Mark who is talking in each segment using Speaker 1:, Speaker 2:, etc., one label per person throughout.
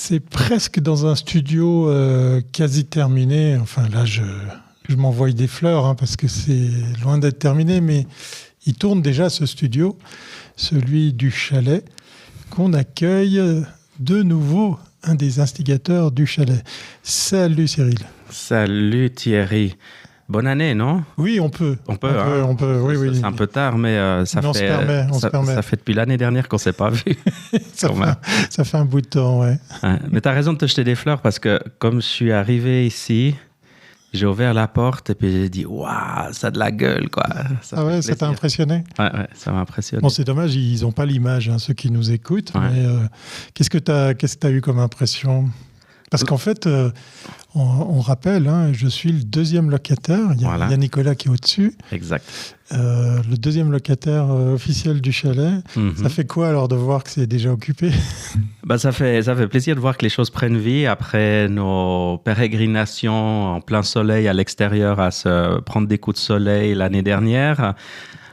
Speaker 1: C'est presque dans un studio quasi terminé. Enfin, là, je m'envoie des fleurs hein, parce que c'est loin d'être terminé, mais il tourne déjà ce studio, celui du chalet, qu'on accueille de nouveau un des instigateurs du chalet. Salut Cyril.
Speaker 2: Salut Thierry. Bonne année, non ?
Speaker 1: Oui, on peut.
Speaker 2: On peut,
Speaker 1: oui.
Speaker 2: C'est un peu tard, mais ça
Speaker 1: on se permet.
Speaker 2: Ça fait depuis l'année dernière qu'on ne s'est pas vu.
Speaker 1: ça fait un bout de temps, ouais.
Speaker 2: Mais tu as raison de te jeter des fleurs parce que comme je suis arrivé ici, j'ai ouvert la porte et puis j'ai dit « Waouh, ça a de la gueule, quoi !»
Speaker 1: ça t'a impressionné ?
Speaker 2: Ouais, ça m'a impressionné.
Speaker 1: Bon, c'est dommage, ils n'ont pas l'image, hein, ceux qui nous écoutent. Ouais. Mais qu'est-ce que tu as eu comme impression ? Parce qu'en fait, on rappelle, hein, je suis le deuxième locataire. Il y a Nicolas qui est au-dessus.
Speaker 2: Exact.
Speaker 1: Le deuxième locataire officiel du chalet. Mm-hmm. Ça fait quoi alors de voir que c'est déjà occupé ?
Speaker 2: Ça fait plaisir de voir que les choses prennent vie après nos pérégrinations en plein soleil à l'extérieur à se prendre des coups de soleil l'année dernière.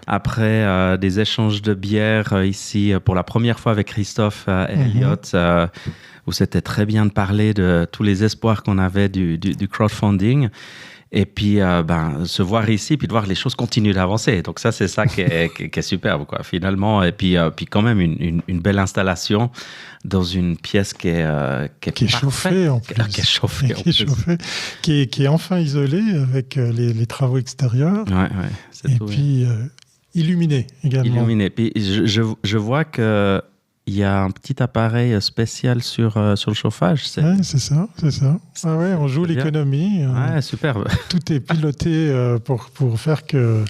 Speaker 2: Après des échanges de bière ici pour la première fois avec Christophe et Elliott, où c'était très bien de parler de tous les espoirs qu'on avait du crowdfunding. Et puis, se voir ici, puis de voir que les choses continuent d'avancer. Donc ça, c'est ça qui est superbe, quoi, finalement. Et puis quand même, une belle installation dans une pièce qui est
Speaker 1: chauffée, en plus. Qui est enfin isolée avec les travaux extérieurs.
Speaker 2: Ouais,
Speaker 1: et puis, illuminée également.
Speaker 2: Illuminée. Puis, je vois que... Il y a un petit appareil spécial sur le chauffage.
Speaker 1: Oui, c'est ça. Ah ouais, on joue l'économie.
Speaker 2: Ouais, superbe.
Speaker 1: Tout est piloté pour faire que,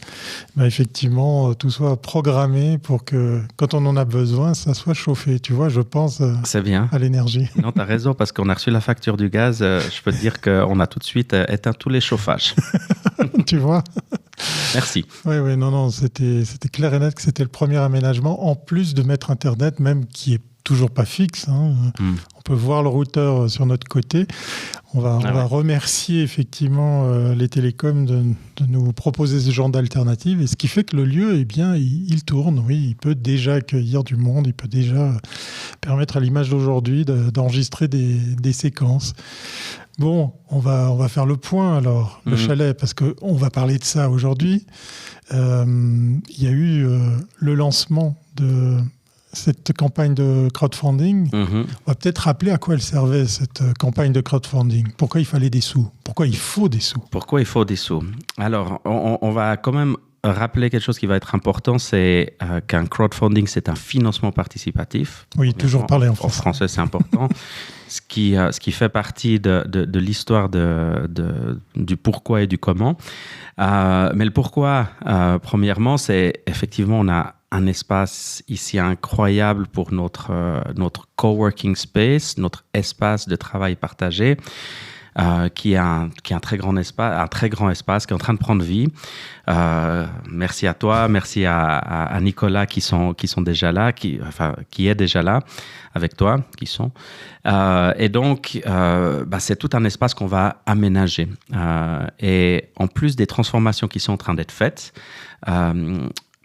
Speaker 1: effectivement, tout soit programmé pour que, quand on en a besoin, ça soit chauffé. Tu vois, je pense
Speaker 2: c'est bien.
Speaker 1: À l'énergie.
Speaker 2: Non, tu as raison, parce qu'on a reçu la facture du gaz. Je peux te dire qu'on a tout de suite éteint tous les chauffages.
Speaker 1: Tu vois ?
Speaker 2: Merci.
Speaker 1: Oui, non, c'était clair et net que c'était le premier aménagement, en plus de mettre Internet, même qui est toujours pas fixe. Hein. On peut voir le routeur sur notre côté. On va remercier effectivement les télécoms de nous proposer ce genre d'alternative, et ce qui fait que le lieu, il tourne. Oui, il peut déjà accueillir du monde, il peut déjà permettre à l'image d'aujourd'hui d'enregistrer des séquences. Bon, on va faire le point alors, le chalet, parce qu'on va parler de ça aujourd'hui. Il y a eu le lancement de cette campagne de crowdfunding. On va peut-être rappeler à quoi elle servait, cette campagne de crowdfunding. Pourquoi il fallait des sous ? Pourquoi il faut des sous ?
Speaker 2: Alors, on va quand même rappeler quelque chose qui va être important, c'est qu'un crowdfunding, c'est un financement participatif.
Speaker 1: Oui, toujours parler en français.
Speaker 2: En français, c'est important. Ce qui fait partie de l'histoire du pourquoi et du comment. Mais le pourquoi, premièrement, c'est effectivement, on a un espace ici incroyable pour notre coworking space, notre espace de travail partagé. Qui est un très grand espace qui est en train de prendre vie. Merci à toi, merci à Nicolas qui sont déjà là, qui est déjà là avec toi, et donc c'est tout un espace qu'on va aménager. Et en plus des transformations qui sont en train d'être faites.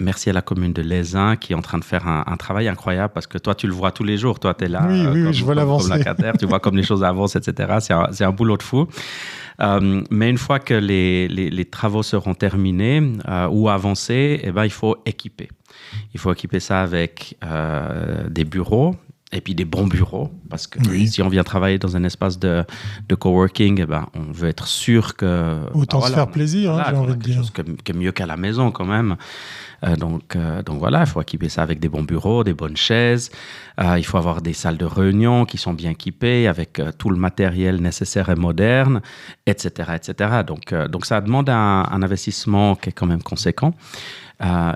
Speaker 2: Merci à la commune de Lézin qui est en train de faire un travail incroyable, parce que toi, tu le vois tous les jours. Toi, tu es là
Speaker 1: oui, je vois l'avancée.
Speaker 2: Comme locataire, tu vois comme les choses avancent, etc. C'est un boulot de fou. Mais une fois que les travaux seront terminés ou avancés, il faut équiper. Il faut équiper ça avec des bureaux, et puis des bons bureaux, parce que si on vient travailler dans un espace de coworking, on veut être sûr que...
Speaker 1: Autant se faire plaisir, j'ai envie de dire.
Speaker 2: Quelque chose qui est mieux qu'à la maison quand même. Donc voilà, il faut équiper ça avec des bons bureaux, des bonnes chaises. Il faut avoir des salles de réunion qui sont bien équipées avec tout le matériel nécessaire et moderne, etc. Donc ça demande un investissement qui est quand même conséquent.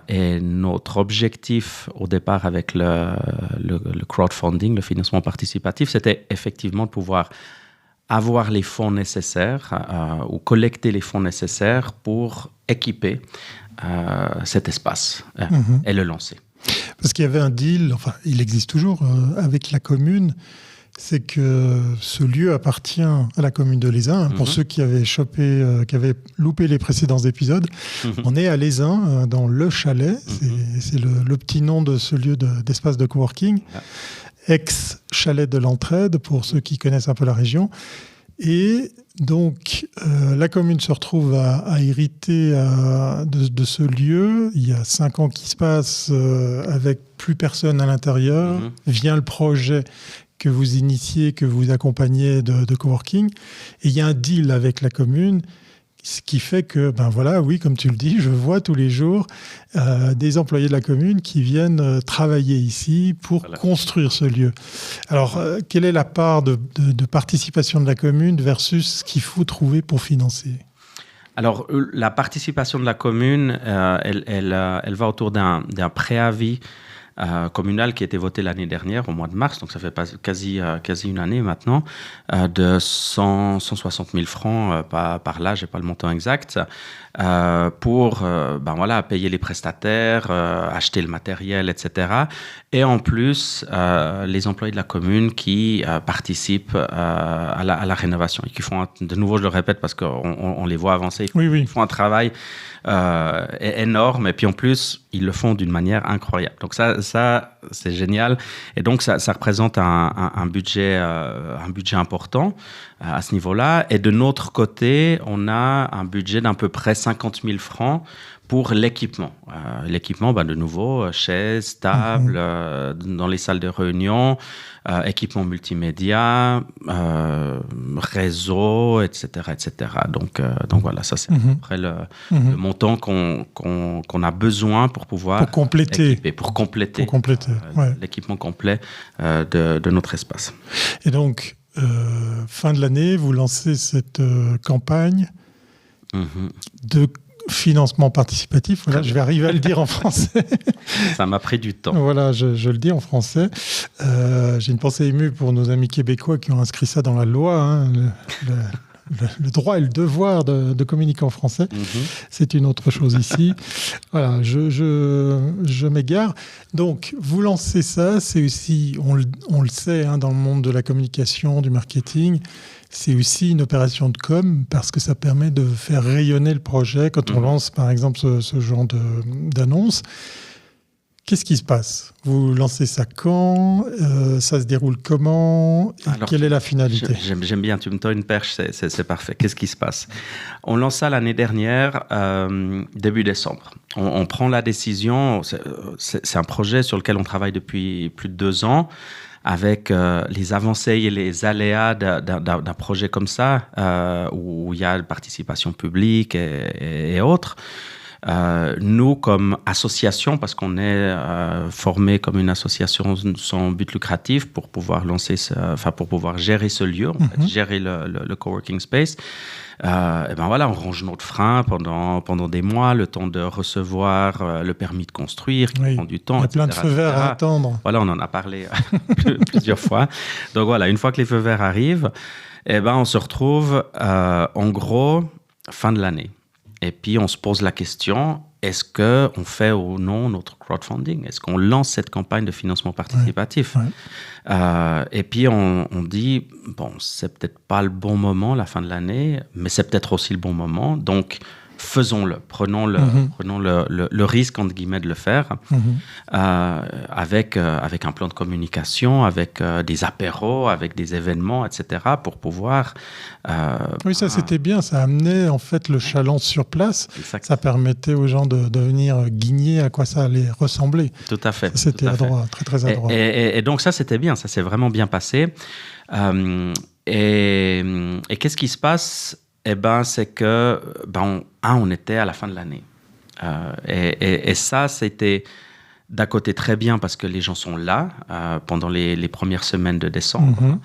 Speaker 2: Et notre objectif au départ avec le crowdfunding, le financement participatif, c'était effectivement de pouvoir avoir les fonds nécessaires ou collecter les fonds nécessaires pour équiper cet espace et le lancer.
Speaker 1: Parce qu'il y avait un deal, enfin il existe toujours avec la commune, c'est que ce lieu appartient à la commune de Lézin. Pour ceux qui avaient qui avaient loupé les précédents épisodes, on est à Lézin, dans le chalet. C'est le petit nom de ce lieu d'espace de coworking. Ex chalet de l'Entraide, pour ceux qui connaissent un peu la région. Et donc, la commune se retrouve à hériter de ce lieu. Il y a 5 ans qui se passent avec plus personne à l'intérieur. Vient le projet que vous initiez, que vous accompagnez de coworking. Et il y a un deal avec la commune, ce qui fait que, oui, comme tu le dis, je vois tous les jours des employés de la commune qui viennent travailler ici pour construire ce lieu. Alors, quelle est la part de participation de la commune versus ce qu'il faut trouver pour financer ?
Speaker 2: Alors, la participation de la commune, elle va autour d'un préavis communal qui a été voté l'année dernière, au mois de mars, donc ça fait quasi une année maintenant, de 160 000 francs par là, j'ai pas le montant exact, pour payer les prestataires, acheter le matériel, etc. Et en plus, les employés de la commune qui participent à la rénovation et qui font, de nouveau je le répète parce qu'on les voit avancer, ils font un travail énorme, et puis en plus ils le font d'une manière incroyable. Donc ça c'est génial, et donc ça représente un budget important à ce niveau-là. Et de notre côté, on a un budget d'à peu près 50 000 francs pour l'équipement. L'équipement, de nouveau, chaises, tables, dans les salles de réunion, équipement multimédia, réseau, etc., etc. Donc voilà, ça c'est à peu près le montant qu'on a besoin pour pouvoir
Speaker 1: compléter
Speaker 2: l'équipement complet de notre espace.
Speaker 1: Et donc, fin de l'année, vous lancez cette campagne de financement participatif. Voilà, je vais arriver à le dire en français.
Speaker 2: Ça m'a pris du temps.
Speaker 1: Voilà, je le dis en français. J'ai une pensée émue pour nos amis québécois qui ont inscrit ça dans la loi, le droit et le devoir de communiquer en français. C'est une autre chose ici. Voilà, je m'égare. Donc, vous lancez ça, c'est aussi, on le sait, dans le monde de la communication, du marketing, c'est aussi une opération de com, parce que ça permet de faire rayonner le projet quand on lance, par exemple, ce genre d'annonce. Qu'est-ce qui se passe ? Vous lancez ça quand ? Ça se déroule comment ? Alors, quelle est la finalité ?
Speaker 2: J'aime bien, tu me tends une perche, c'est parfait. Qu'est-ce qui se passe ? On lance ça l'année dernière, début décembre. On prend la décision, c'est un projet sur lequel on travaille depuis plus de 2 ans, avec les avancées et les aléas d'un projet comme ça, où il y a la participation publique et autres. Nous, comme association, parce qu'on est formé comme une association sans but lucratif pour pouvoir pour pouvoir gérer ce lieu, gérer le coworking space, on range notre frein pendant des mois, le temps de recevoir le permis de construire, qui prend du temps.
Speaker 1: Il y a plein de feux verts à attendre.
Speaker 2: Voilà, on en a parlé plusieurs fois. Donc voilà, une fois que les feux verts arrivent, on se retrouve en gros fin de l'année. Et puis, on se pose la question, est-ce qu'on fait ou non notre crowdfunding ? Est-ce qu'on lance cette campagne de financement participatif ? Et puis, on dit, c'est peut-être pas le bon moment, la fin de l'année, mais c'est peut-être aussi le bon moment. Donc, faisons-le. Prenons le risque, entre guillemets, de le faire avec un plan de communication, avec des apéros, avec des événements, etc., pour pouvoir...
Speaker 1: oui, ça, c'était bien. Ça amenait, en fait, le chaland sur place.
Speaker 2: Exact.
Speaker 1: Ça permettait aux gens de venir guigner à quoi ça allait ressembler.
Speaker 2: Tout à fait.
Speaker 1: Ça, c'était adroit, très, très adroit.
Speaker 2: Et donc, ça, c'était bien. Ça s'est vraiment bien passé. Et qu'est-ce qui se passe ? C'est que, on était à la fin de l'année. Et ça, c'était d'un côté très bien parce que les gens sont là pendant les premières semaines de décembre.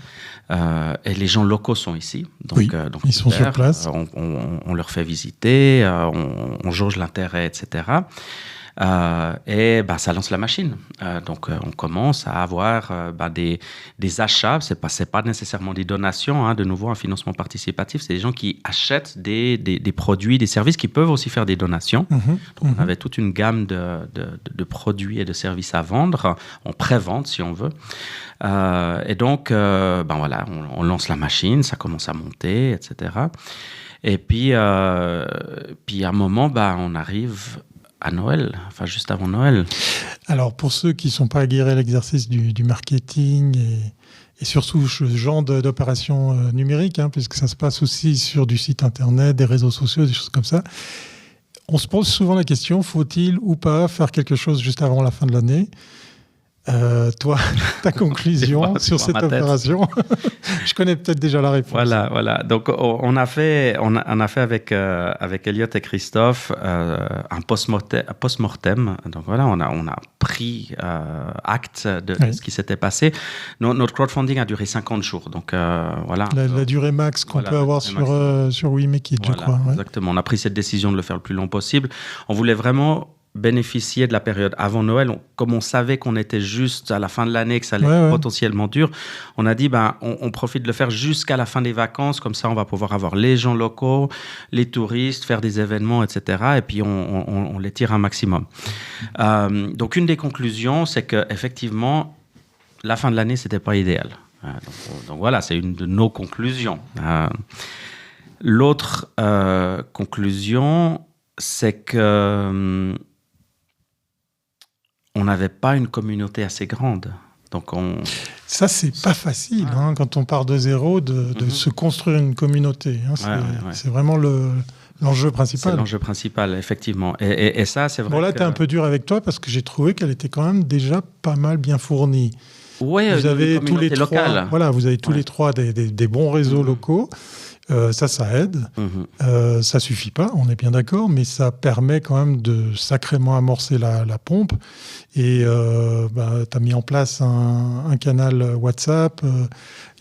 Speaker 2: Et les gens locaux sont ici. Donc
Speaker 1: ils sont sur place.
Speaker 2: On leur fait visiter, on jauge l'intérêt, etc. Et ça lance la machine. Donc, on commence à avoir des achats. C'est pas nécessairement des donations. De nouveau, un financement participatif, c'est des gens qui achètent des produits, des services, qui peuvent aussi faire des donations. Donc, on avait toute une gamme de produits et de services à vendre, en pré-vente, si on veut. Et donc, on lance la machine, ça commence à monter, etc. Et puis à un moment, on arrive à Noël, enfin juste avant Noël.
Speaker 1: Alors, pour ceux qui ne sont pas aguerris à l'exercice du marketing et surtout ce genre d'opération numérique, puisque ça se passe aussi sur du site internet, des réseaux sociaux, des choses comme ça, on se pose souvent la question, faut-il ou pas faire quelque chose juste avant la fin de l'année ? Toi, ta conclusion sur cette opération? Je connais peut-être déjà la réponse.
Speaker 2: Voilà. Donc, on a fait avec Elliot et Christophe un post-mortem. Donc voilà, on a pris acte de ce qui s'était passé. Notre crowdfunding a duré 50 jours. Donc voilà.
Speaker 1: La durée max qu'on peut avoir sur We Make It, je crois. Ouais.
Speaker 2: Exactement. On a pris cette décision de le faire le plus long possible. On voulait vraiment bénéficier de la période avant Noël. Comme on savait qu'on était juste à la fin de l'année, que ça allait être potentiellement dur, on a dit on profite de le faire jusqu'à la fin des vacances, comme ça on va pouvoir avoir les gens locaux, les touristes, faire des événements, etc. Et puis on les tire un maximum. Donc une des conclusions, c'est qu'effectivement, la fin de l'année, c'était pas idéal. Donc voilà, c'est une de nos conclusions. L'autre conclusion, c'est que on n'avait pas une communauté assez grande. Donc
Speaker 1: ça, c'est pas facile, quand on part de zéro, de se construire une communauté. C'est vraiment l'enjeu principal.
Speaker 2: C'est l'enjeu principal, effectivement. Et ça, c'est vrai.
Speaker 1: Bon, là, tu es un peu dur avec toi parce que j'ai trouvé qu'elle était quand même déjà pas mal bien fournie.
Speaker 2: Oui,
Speaker 1: vous avez tous les
Speaker 2: locale.
Speaker 1: Voilà, vous avez tous les trois des bons réseaux locaux. Ça aide. Ça suffit pas, on est bien d'accord, mais ça permet quand même de sacrément amorcer la pompe. Et tu as mis en place un canal WhatsApp.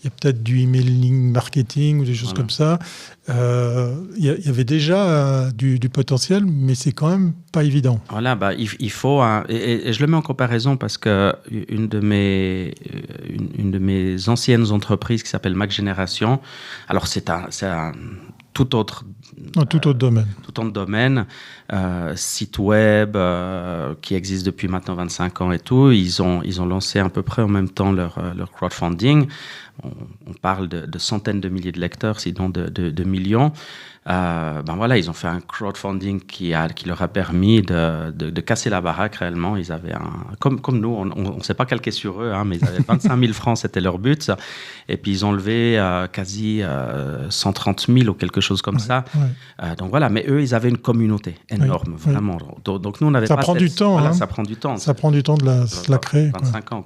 Speaker 1: Il y a peut-être du emailing marketing ou des choses comme ça. Il y avait déjà du potentiel, mais c'est quand même pas évident.
Speaker 2: Voilà, il faut... et je le mets en comparaison parce que une de mes anciennes entreprises qui s'appelle Mac Génération, alors c'est un tout autre domaine, site web qui existe depuis maintenant 25 ans et tout. Ils ont lancé à peu près en même temps leur crowdfunding. On parle de centaines de milliers de lecteurs, sinon de millions. Ils ont fait un crowdfunding qui leur a permis de casser la baraque réellement. Ils avaient comme nous, on ne s'est pas calqué sur eux, mais ils avaient 25 000 francs, c'était leur but. Et puis ils ont levé quasi 130 000 ou quelque chose comme ça. Ouais. Donc voilà, mais eux, ils avaient une communauté énorme, vraiment. Donc nous, on n'avait pas...
Speaker 1: Ça prend du temps.
Speaker 2: Ça prend du temps.
Speaker 1: Ça prend du temps de la créer.
Speaker 2: 25 ans.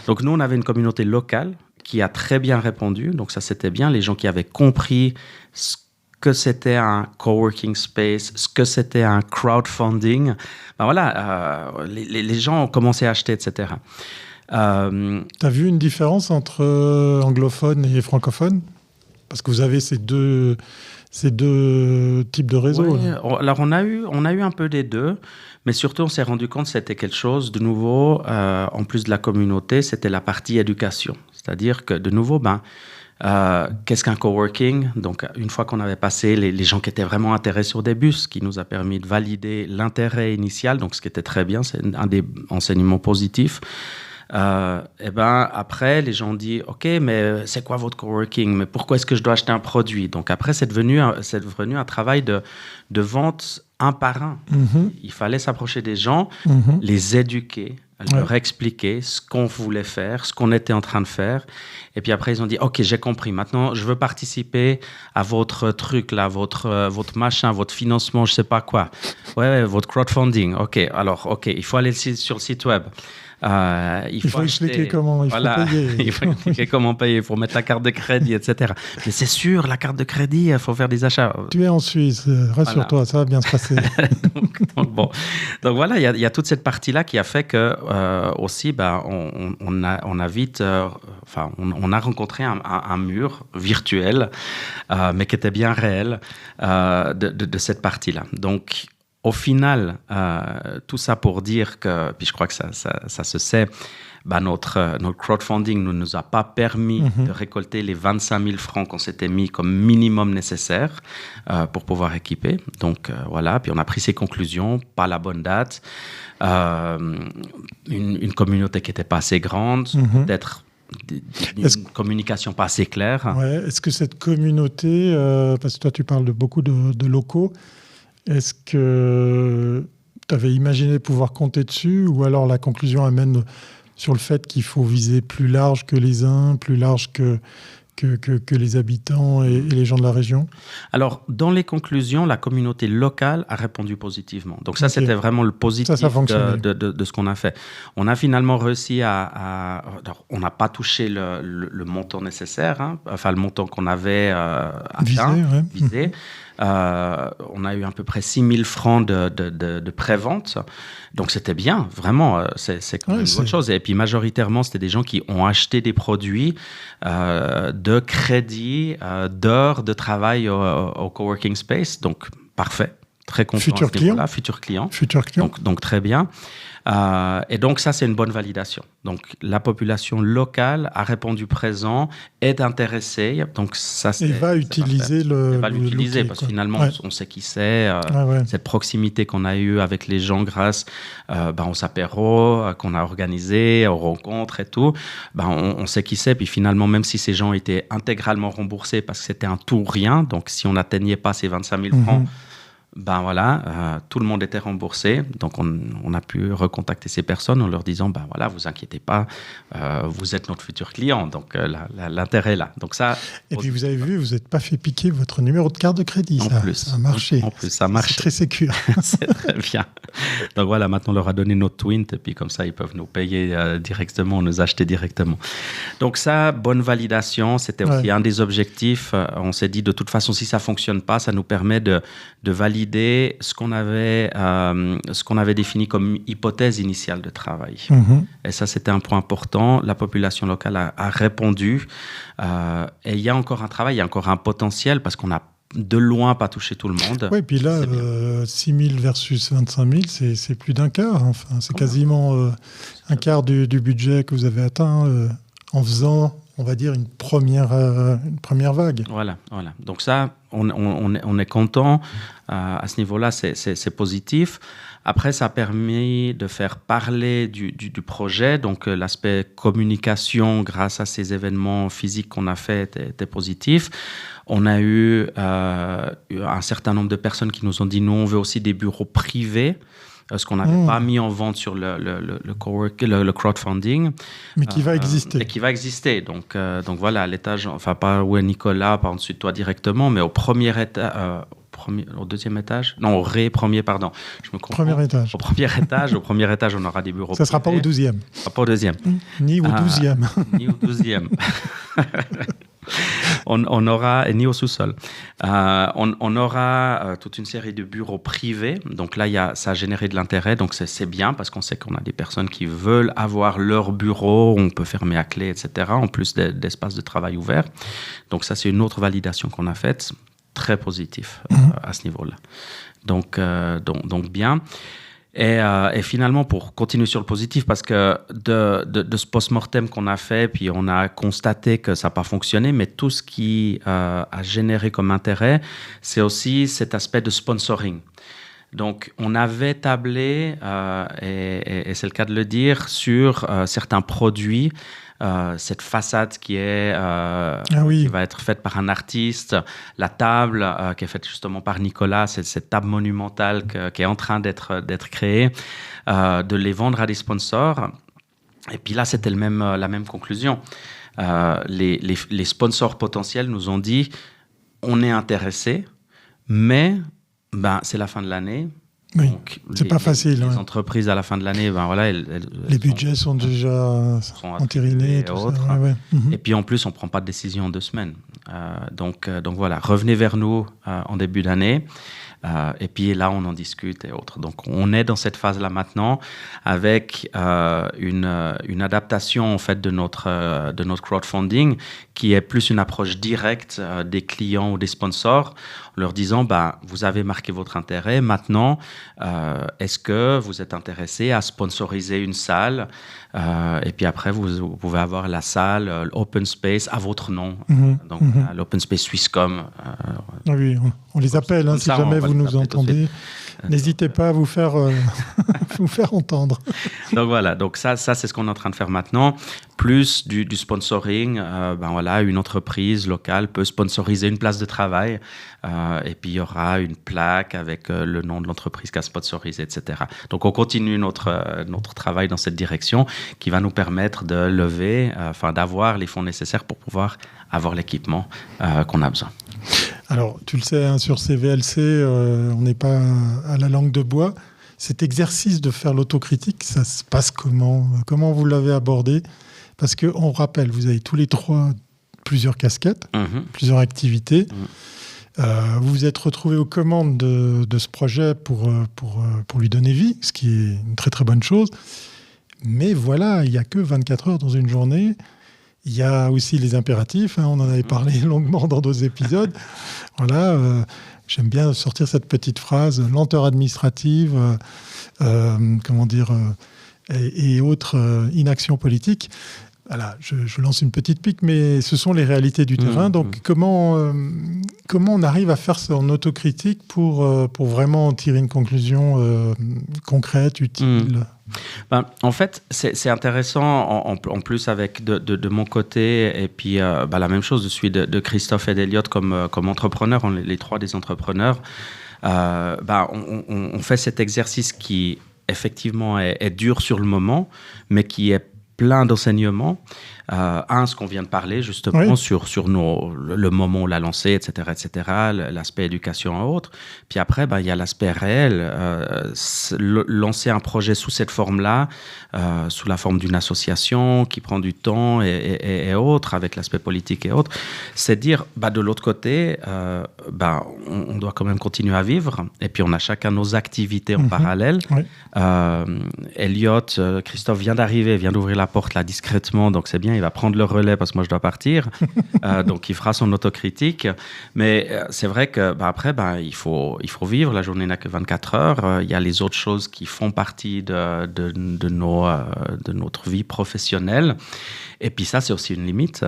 Speaker 2: Donc nous, on avait une communauté locale qui a très bien répondu. Donc ça, c'était bien. Les gens qui avaient compris ce que c'était un coworking space, ce que c'était un crowdfunding. Les gens ont commencé à acheter, etc.
Speaker 1: Tu as vu une différence entre anglophones et francophones ? Parce que vous avez ces deux types de réseaux.
Speaker 2: Oui. Alors, on a eu un peu des deux, mais surtout, on s'est rendu compte que c'était quelque chose de nouveau, en plus de la communauté, c'était la partie éducation. C'est-à-dire que, de nouveau, qu'est-ce qu'un coworking ? Donc, une fois qu'on avait passé les gens qui étaient vraiment intéressés au début, ce qui nous a permis de valider l'intérêt initial, donc ce qui était très bien, c'est un des enseignements positifs. Après, les gens ont dit « Ok, mais c'est quoi votre coworking ? Mais pourquoi est-ce que je dois acheter un produit ?» Donc après, c'est devenu un travail de vente un par un. Il fallait s'approcher des gens, les éduquer, leur expliquer ce qu'on voulait faire, ce qu'on était en train de faire. Et puis après, ils ont dit « Ok, j'ai compris. Maintenant, je veux participer à votre truc, là, votre machin, votre financement, je ne sais pas quoi. Ouais, votre crowdfunding. Ok, alors, il faut aller sur le site web. »
Speaker 1: Il faut expliquer comment payer.
Speaker 2: Il faut expliquer comment payer, il faut mettre la carte de crédit, etc. Mais c'est sûr, la carte de crédit, il faut faire des achats.
Speaker 1: Tu es en Suisse, rassure-toi, ça va bien se passer.
Speaker 2: donc voilà, il y a toute cette partie-là qui a fait que aussi, on a vite, on a rencontré un mur virtuel, mais qui était bien réel de cette partie-là. Donc au final, tout ça pour dire que, puis je crois que ça se sait, notre crowdfunding ne nous a pas permis de récolter les 25 000 francs qu'on s'était mis comme minimum nécessaire pour pouvoir équiper. Donc voilà, puis on a pris ces conclusions, pas la bonne date, une communauté qui n'était pas assez grande, peut-être une communication pas assez claire.
Speaker 1: Ouais, est-ce que cette communauté, parce que toi tu parles de beaucoup de locaux, est-ce que tu avais imaginé pouvoir compter dessus, ou alors la conclusion amène sur le fait qu'il faut viser plus large que les uns, plus large que les habitants et les gens de la région?
Speaker 2: Alors, dans les conclusions, la communauté locale a répondu positivement. Donc ça, c'était vraiment le positif de ce qu'on a fait. On a finalement réussi alors, on n'a pas touché le montant nécessaire, hein, enfin le montant qu'on avait visé. On a eu à peu près 6 000 francs de prévente. Donc, c'était bien, vraiment. C'est quand même une bonne chose. Et puis, majoritairement, c'était des gens qui ont acheté des produits de crédit, d'heures de travail au coworking space. Donc, parfait. Très content.
Speaker 1: Futur client.
Speaker 2: Futur client. Donc, très bien. Et donc, ça, c'est une bonne validation. Donc, la population locale a répondu présent, est intéressée. Donc, ça, c'est.
Speaker 1: Et va utiliser le.
Speaker 2: Va l'utiliser parce que finalement, on sait qui c'est. Cette proximité qu'on a eue avec les gens grâce aux apéros qu'on a organisés, aux rencontres et tout, on sait qui c'est. Puis finalement, même si ces gens étaient intégralement remboursés parce que c'était un tout ou rien, donc si on n'atteignait pas ces 25 000 francs, tout le monde était remboursé. Donc, on a pu recontacter ces personnes en leur disant, vous inquiétez pas, vous êtes notre futur client. Donc, l'intérêt est là. Donc, ça.
Speaker 1: Et puis, vous avez vu, vous n'êtes pas fait piquer votre numéro de carte de crédit. Ça a marché.
Speaker 2: En plus, ça marche.
Speaker 1: C'est très sécure.
Speaker 2: C'est très bien. Donc, voilà, maintenant, on leur a donné notre Twint. Et puis, comme ça, ils peuvent nous payer directement, nous acheter directement. Donc, ça, bonne validation. C'était aussi un des objectifs. On s'est dit, de toute façon, si ça ne fonctionne pas, ça nous permet de valider ce qu'on avait défini comme hypothèse initiale de travail. Et ça, c'était un point important. La population locale a répondu. Et il y a encore un travail, il y a encore un potentiel parce qu'on n'a de loin pas touché tout le monde.
Speaker 1: Oui, puis là, 6 000 versus 25 000, c'est plus d'un quart. Enfin, c'est quasiment un quart du budget que vous avez atteint en faisant, on va dire, une première vague.
Speaker 2: Voilà. Donc ça, on est content. À ce niveau-là, c'est positif. Après, ça a permis de faire parler du projet. Donc, l'aspect communication grâce à ces événements physiques qu'on a fait était positif. On a eu un certain nombre de personnes qui nous ont dit, nous, on veut aussi des bureaux privés. Ce qu'on n'avait pas mis en vente sur le crowdfunding.
Speaker 1: Mais qui va exister.
Speaker 2: Et qui va exister. Donc voilà, à l'étage, enfin pas où est Nicolas, pas en dessus de toi directement, mais au premier étage, au deuxième étage, non, premier, pardon. Je me comprends.
Speaker 1: Premier étage.
Speaker 2: Au premier étage, on aura des bureaux.
Speaker 1: Ça ne sera pas au 12e.
Speaker 2: Pas au 12e.
Speaker 1: Ni au 12e.
Speaker 2: Ni au 12e. On aura, et ni au sous-sol, on aura toute une série de bureaux privés. Donc là, ça a généré de l'intérêt. Donc c'est bien parce qu'on sait qu'on a des personnes qui veulent avoir leur bureau, on peut fermer à clé, etc., en plus d'espaces de travail ouverts. Donc ça, c'est une autre validation qu'on a faite. Très positif à ce niveau-là. Donc bien. Et finalement, pour continuer sur le positif, parce que de ce post-mortem qu'on a fait, puis on a constaté que ça n'a pas fonctionné, mais tout ce qui a généré comme intérêt, c'est aussi cet aspect de sponsoring. Donc, on avait tablé, et c'est le cas de le dire, sur certains produits, cette façade qui va être faite par un artiste, la table qui est faite justement par Nicolas, cette table monumentale qui est en train d'être créée, de les vendre à des sponsors. Et puis là, c'était la même conclusion. Les sponsors potentiels nous ont dit, on est intéressés, mais c'est la fin de l'année.
Speaker 1: Oui, c'est pas facile.
Speaker 2: Les entreprises à la fin de l'année,
Speaker 1: les budgets sont déjà entérinés et tout ça.
Speaker 2: Et puis en plus, on prend pas de décision en 2 semaines. Donc voilà, revenez vers nous en début d'année. Et puis là, on en discute et autres. Donc, on est dans cette phase-là maintenant avec une adaptation en fait de notre crowdfunding qui est plus une approche directe des clients ou des sponsors, en leur disant vous avez marqué votre intérêt. Maintenant, est-ce que vous êtes intéressé à sponsoriser une salle et puis après, vous pouvez avoir la salle, l'open space à votre nom. Donc, l'open space Swisscom.
Speaker 1: Oui, on les appelle si jamais vous nous entendez. N'hésitez pas à vous faire entendre.
Speaker 2: Donc voilà, donc ça c'est ce qu'on est en train de faire maintenant. Plus du sponsoring, une entreprise locale peut sponsoriser une place de travail et puis il y aura une plaque avec le nom de l'entreprise qui a sponsorisé, etc. Donc on continue notre travail dans cette direction qui va nous permettre de lever, d'avoir les fonds nécessaires pour pouvoir avoir l'équipement qu'on a besoin.
Speaker 1: Alors, tu le sais, sur CVLC, on n'est pas à la langue de bois. Cet exercice de faire l'autocritique, ça se passe comment ? Comment vous l'avez abordé ? Parce qu'on rappelle, vous avez tous les trois plusieurs casquettes, plusieurs activités. Vous vous êtes retrouvés aux commandes de ce projet pour lui donner vie, ce qui est une très très bonne chose. Mais voilà, il n'y a que 24 heures dans une journée. Il y a aussi les impératifs, on en avait parlé longuement dans d'autres épisodes. Voilà, j'aime bien sortir cette petite phrase, lenteur administrative, et autres inaction politique. Voilà, je lance une petite pique, mais ce sont les réalités du terrain. Donc, comment on arrive à faire son autocritique pour vraiment tirer une conclusion concrète, utile ?
Speaker 2: En fait, c'est intéressant en plus avec de mon côté et puis la même chose, je suis de Christophe et d'Eliott comme entrepreneurs, les trois des entrepreneurs. On fait cet exercice qui effectivement est dur sur le moment, mais qui est plein d'enseignements. Ce qu'on vient de parler justement sur le moment où on l'a lancé, etc., l'aspect éducation et autres. Puis après, il y a l'aspect réel. Lancer un projet sous cette forme-là, sous la forme d'une association qui prend du temps et autres, avec l'aspect politique et autres, c'est dire, de l'autre côté, on doit quand même continuer à vivre. Et puis on a chacun nos activités en parallèle. Eliott, Christophe vient d'ouvrir la porte là discrètement, donc c'est bien. Il va prendre le relais parce que moi je dois partir, donc il fera son autocritique. Mais c'est vrai que après, il faut vivre. La journée n'a que 24 heures. Il y a les autres choses qui font partie de notre vie professionnelle. Et puis ça, c'est aussi une limite.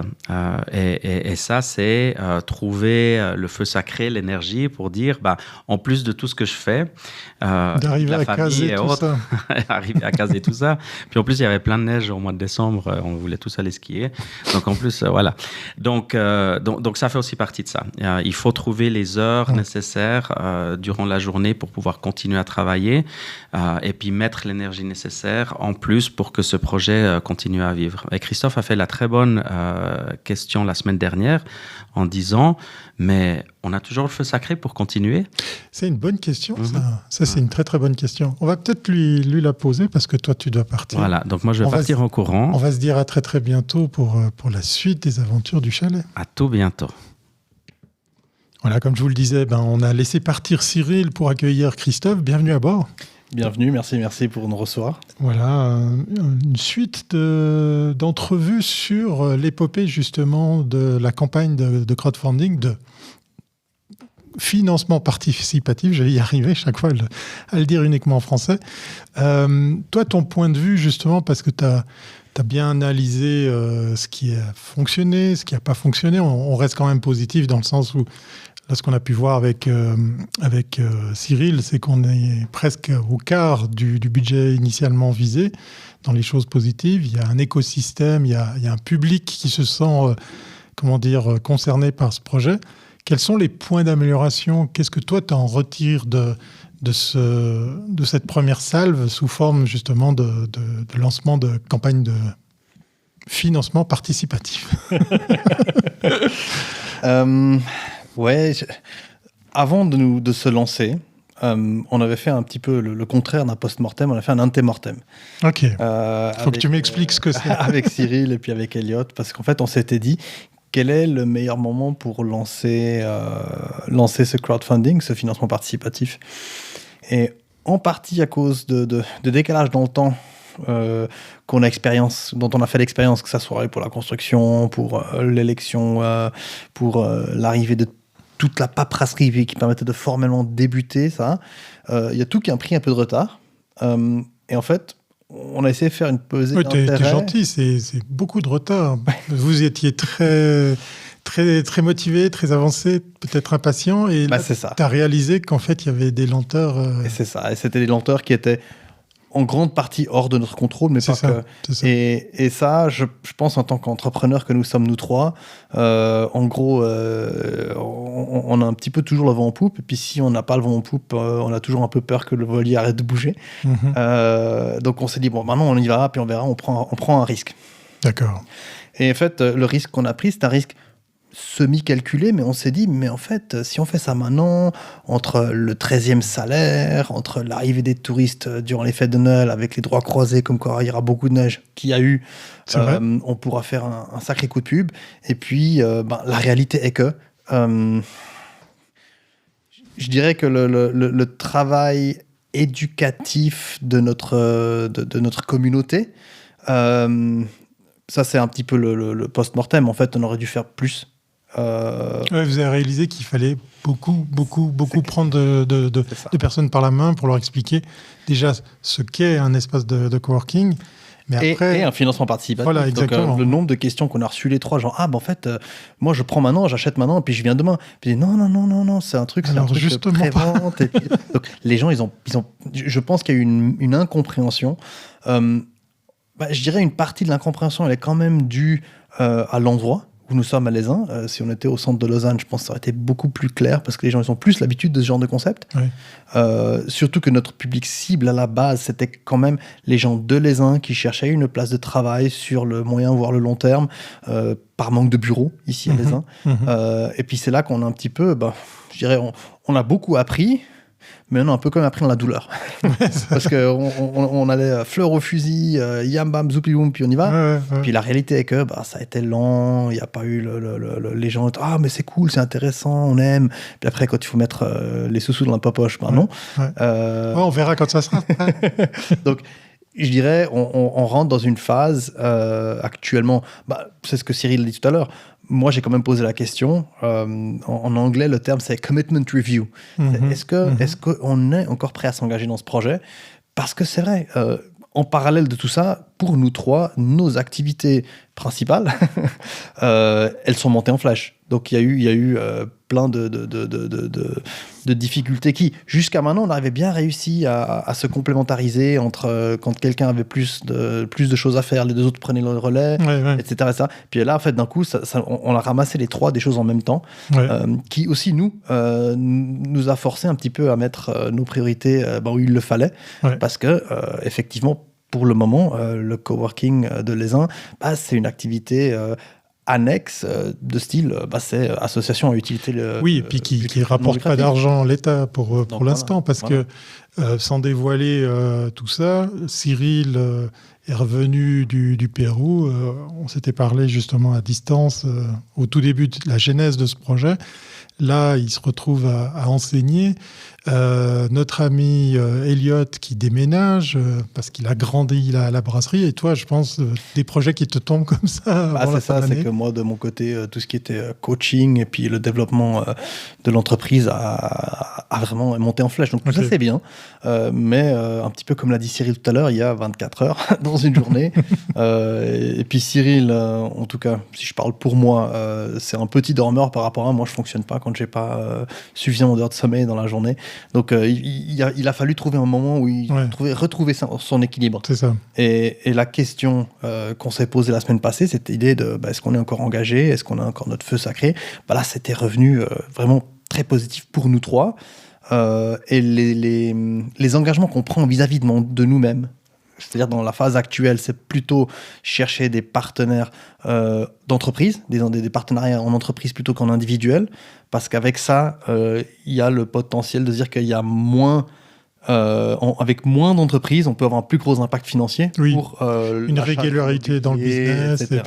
Speaker 2: Et ça, c'est trouver le feu sacré, l'énergie pour dire, en plus de tout ce que je fais,
Speaker 1: d'arriver à caser tout ça.
Speaker 2: Arriver à caser tout ça. Puis en plus, il y avait plein de neige au mois de décembre. On voulait tous aller skier. Donc en plus, voilà. Donc ça fait aussi partie de ça. Il faut trouver les heures nécessaires durant la journée pour pouvoir continuer à travailler et puis mettre l'énergie nécessaire en plus pour que ce projet continue à vivre. Et Christophe a fait la très bonne question la semaine dernière en disant mais on a toujours le feu sacré pour continuer.
Speaker 1: C'est une bonne question, ça c'est une très très bonne question. On va peut-être lui la poser parce que toi tu dois partir.
Speaker 2: Voilà, donc moi je vais partir en courant.
Speaker 1: On va se dire à très très bientôt pour la suite des aventures du chalet.
Speaker 2: À tout bientôt.
Speaker 1: Voilà, comme je vous le disais, on a laissé partir Cyril pour accueillir Christophe. Bienvenue à bord.
Speaker 3: Bienvenue, merci pour nous recevoir.
Speaker 1: Voilà, une suite d'entrevues sur l'épopée justement de la campagne de crowdfunding, de financement participatif, je vais y arriver chaque fois à le dire uniquement en français. Toi, ton point de vue justement, parce que tu as bien analysé ce qui a fonctionné, ce qui n'a pas fonctionné, on reste quand même positif dans le sens où là, ce qu'on a pu voir avec Cyril, c'est qu'on est presque au quart du budget initialement visé dans les choses positives. Il y a un écosystème, il y a un public qui se sent concerné par ce projet. Quels sont les points d'amélioration ? Qu'est-ce que toi, tu en retires de cette première salve sous forme justement de lancement de campagne de financement participatif ?
Speaker 3: Avant de se lancer, on avait fait un petit peu le contraire d'un post-mortem, on a fait un antemortem.
Speaker 1: Ok, il faut que tu m'expliques ce que c'est.
Speaker 3: Avec Cyril et puis avec Eliott, parce qu'en fait, on s'était dit, quel est le meilleur moment pour lancer ce crowdfunding, ce financement participatif ? Et en partie à cause de décalage dans le temps, dont on a fait l'expérience, que ça soit pour la construction, pour l'élection, pour l'arrivée de toute la paperasserie qui permettait de formellement débuter ça. Il y a tout qui a pris un peu de retard. Et en fait, on a essayé de faire une pesée d'intérêt.
Speaker 1: T'es gentil, c'est beaucoup de retard. Vous étiez très, très, très motivé, très avancé, peut-être impatient. Et là, tu as réalisé qu'en fait, il y avait des lenteurs.
Speaker 3: Et c'est ça. Et c'était des lenteurs qui étaient en grande partie hors de notre contrôle, mais pas que.
Speaker 1: Ça.
Speaker 3: Et ça, je pense, en tant qu'entrepreneur que nous sommes, nous trois, en gros, on a un petit peu toujours le vent en poupe. Et puis, si on n'a pas le vent en poupe, on a toujours un peu peur que le voilier arrête de bouger. Donc, on s'est dit, bon, maintenant, on y va, puis on verra, on prend un risque.
Speaker 1: D'accord.
Speaker 3: Et en fait, le risque qu'on a pris, c'est un risque semi-calculé, mais on s'est dit, mais en fait, si on fait ça maintenant, entre le 13e salaire, entre l'arrivée des touristes durant les fêtes de Noël, avec les droits croisés, comme quoi il y aura beaucoup de neige, qu'il y a eu, on pourra faire un sacré coup de pub. Et puis, la réalité est que, je dirais que le travail éducatif de notre communauté, ça c'est un petit peu le post-mortem. En fait, on aurait dû faire plus.
Speaker 1: Vous avez réalisé qu'il fallait beaucoup prendre de personnes par la main pour leur expliquer déjà ce qu'est un espace de coworking. Mais après,
Speaker 3: et un financement participatif.
Speaker 1: Voilà, exactement.
Speaker 3: Donc, le nombre de questions qu'on a reçues les trois, genre, en fait, moi je prends maintenant, j'achète maintenant, et puis je viens demain. Puis non, c'est un truc prévente. Et puis, donc les gens, ils ont, je pense qu'il y a eu une incompréhension. Je dirais une partie de l'incompréhension, elle est quand même due à l'endroit où nous sommes à l'Aisin. Si on était au centre de Lausanne, je pense que ça aurait été beaucoup plus clair parce que les gens ils ont plus l'habitude de ce genre de concept.
Speaker 1: Oui.
Speaker 3: Surtout que notre public cible à la base, c'était quand même les gens de l'Aisin qui cherchaient une place de travail sur le moyen voire le long terme par manque de bureaux ici à l'Aisin. Et puis c'est là qu'on a un petit peu, je dirais, on a beaucoup appris. Mais on a un peu quand même appris dans la douleur. Parce qu'on allait fleur au fusil, yam bam, zoupi boum, puis on y va. Puis la réalité est que ça a été lent, il n'y a pas eu les gens, mais c'est cool, c'est intéressant, on aime. Puis après, quand il faut mettre les sous-sous dans la poche, non.
Speaker 1: On verra quand ça sera.
Speaker 3: Donc, je dirais, on rentre dans une phase actuellement, c'est ce que Cyril a dit tout à l'heure. Moi, j'ai quand même posé la question. En anglais, le terme, c'est commitment review. Est-ce qu'on est encore prêt à s'engager dans ce projet? Parce que c'est vrai, en parallèle de tout ça, pour nous trois, nos activités principales, elles sont montées en flèche. Donc, il y a eu plein de difficultés qui, jusqu'à maintenant, on avait bien réussi à se complémentariser entre quand quelqu'un avait plus de choses à faire, les deux autres prenaient le relais, etc. Puis là, en fait, d'un coup, on a ramassé les trois des choses en même temps, qui aussi, nous a forcé un petit peu à mettre nos priorités où il le fallait, parce que, effectivement, pour le moment, le coworking de l'Aisin, c'est une activité annexe de style, c'est association à utilité.
Speaker 1: Et puis qui rapporte pas d'argent à l'État pour l'instant, parce que sans dévoiler tout ça, Cyril est revenu du Pérou. On s'était parlé justement à distance au tout début de la genèse de ce projet. Là, il se retrouve à enseigner. Notre ami Elliot qui déménage parce qu'il a grandi la brasserie. Et toi, je pense, des projets qui te tombent comme ça.
Speaker 3: C'est ça, c'est que moi, de mon côté, tout ce qui était coaching et puis le développement de l'entreprise a vraiment monté en flèche. Donc, tout ça, c'est bien. Mais un petit peu comme l'a dit Cyril tout à l'heure, il y a 24 heures dans une journée. Et puis Cyril, en tout cas, si je parle pour moi, c'est un petit dormeur par rapport à moi. Je ne fonctionne pas quand je n'ai pas suffisamment d'heures de sommeil dans la journée. Donc, il a fallu trouver un moment où il retrouver son équilibre.
Speaker 1: C'est ça.
Speaker 3: Et la question qu'on s'est posée la semaine passée, c'était l'idée de est-ce qu'on est encore engagé? Est-ce qu'on a encore notre feu sacré? Là, c'était revenu vraiment très positif pour nous trois. Et les engagements qu'on prend vis-à-vis de nous-mêmes, c'est-à-dire dans la phase actuelle, c'est plutôt chercher des partenaires d'entreprise, des partenariats en entreprise plutôt qu'en individuel, parce qu'avec ça, il y a le potentiel de dire qu'il y a moins... avec moins d'entreprises, on peut avoir un plus gros impact financier pour
Speaker 1: une régularité dans le business,
Speaker 3: etc.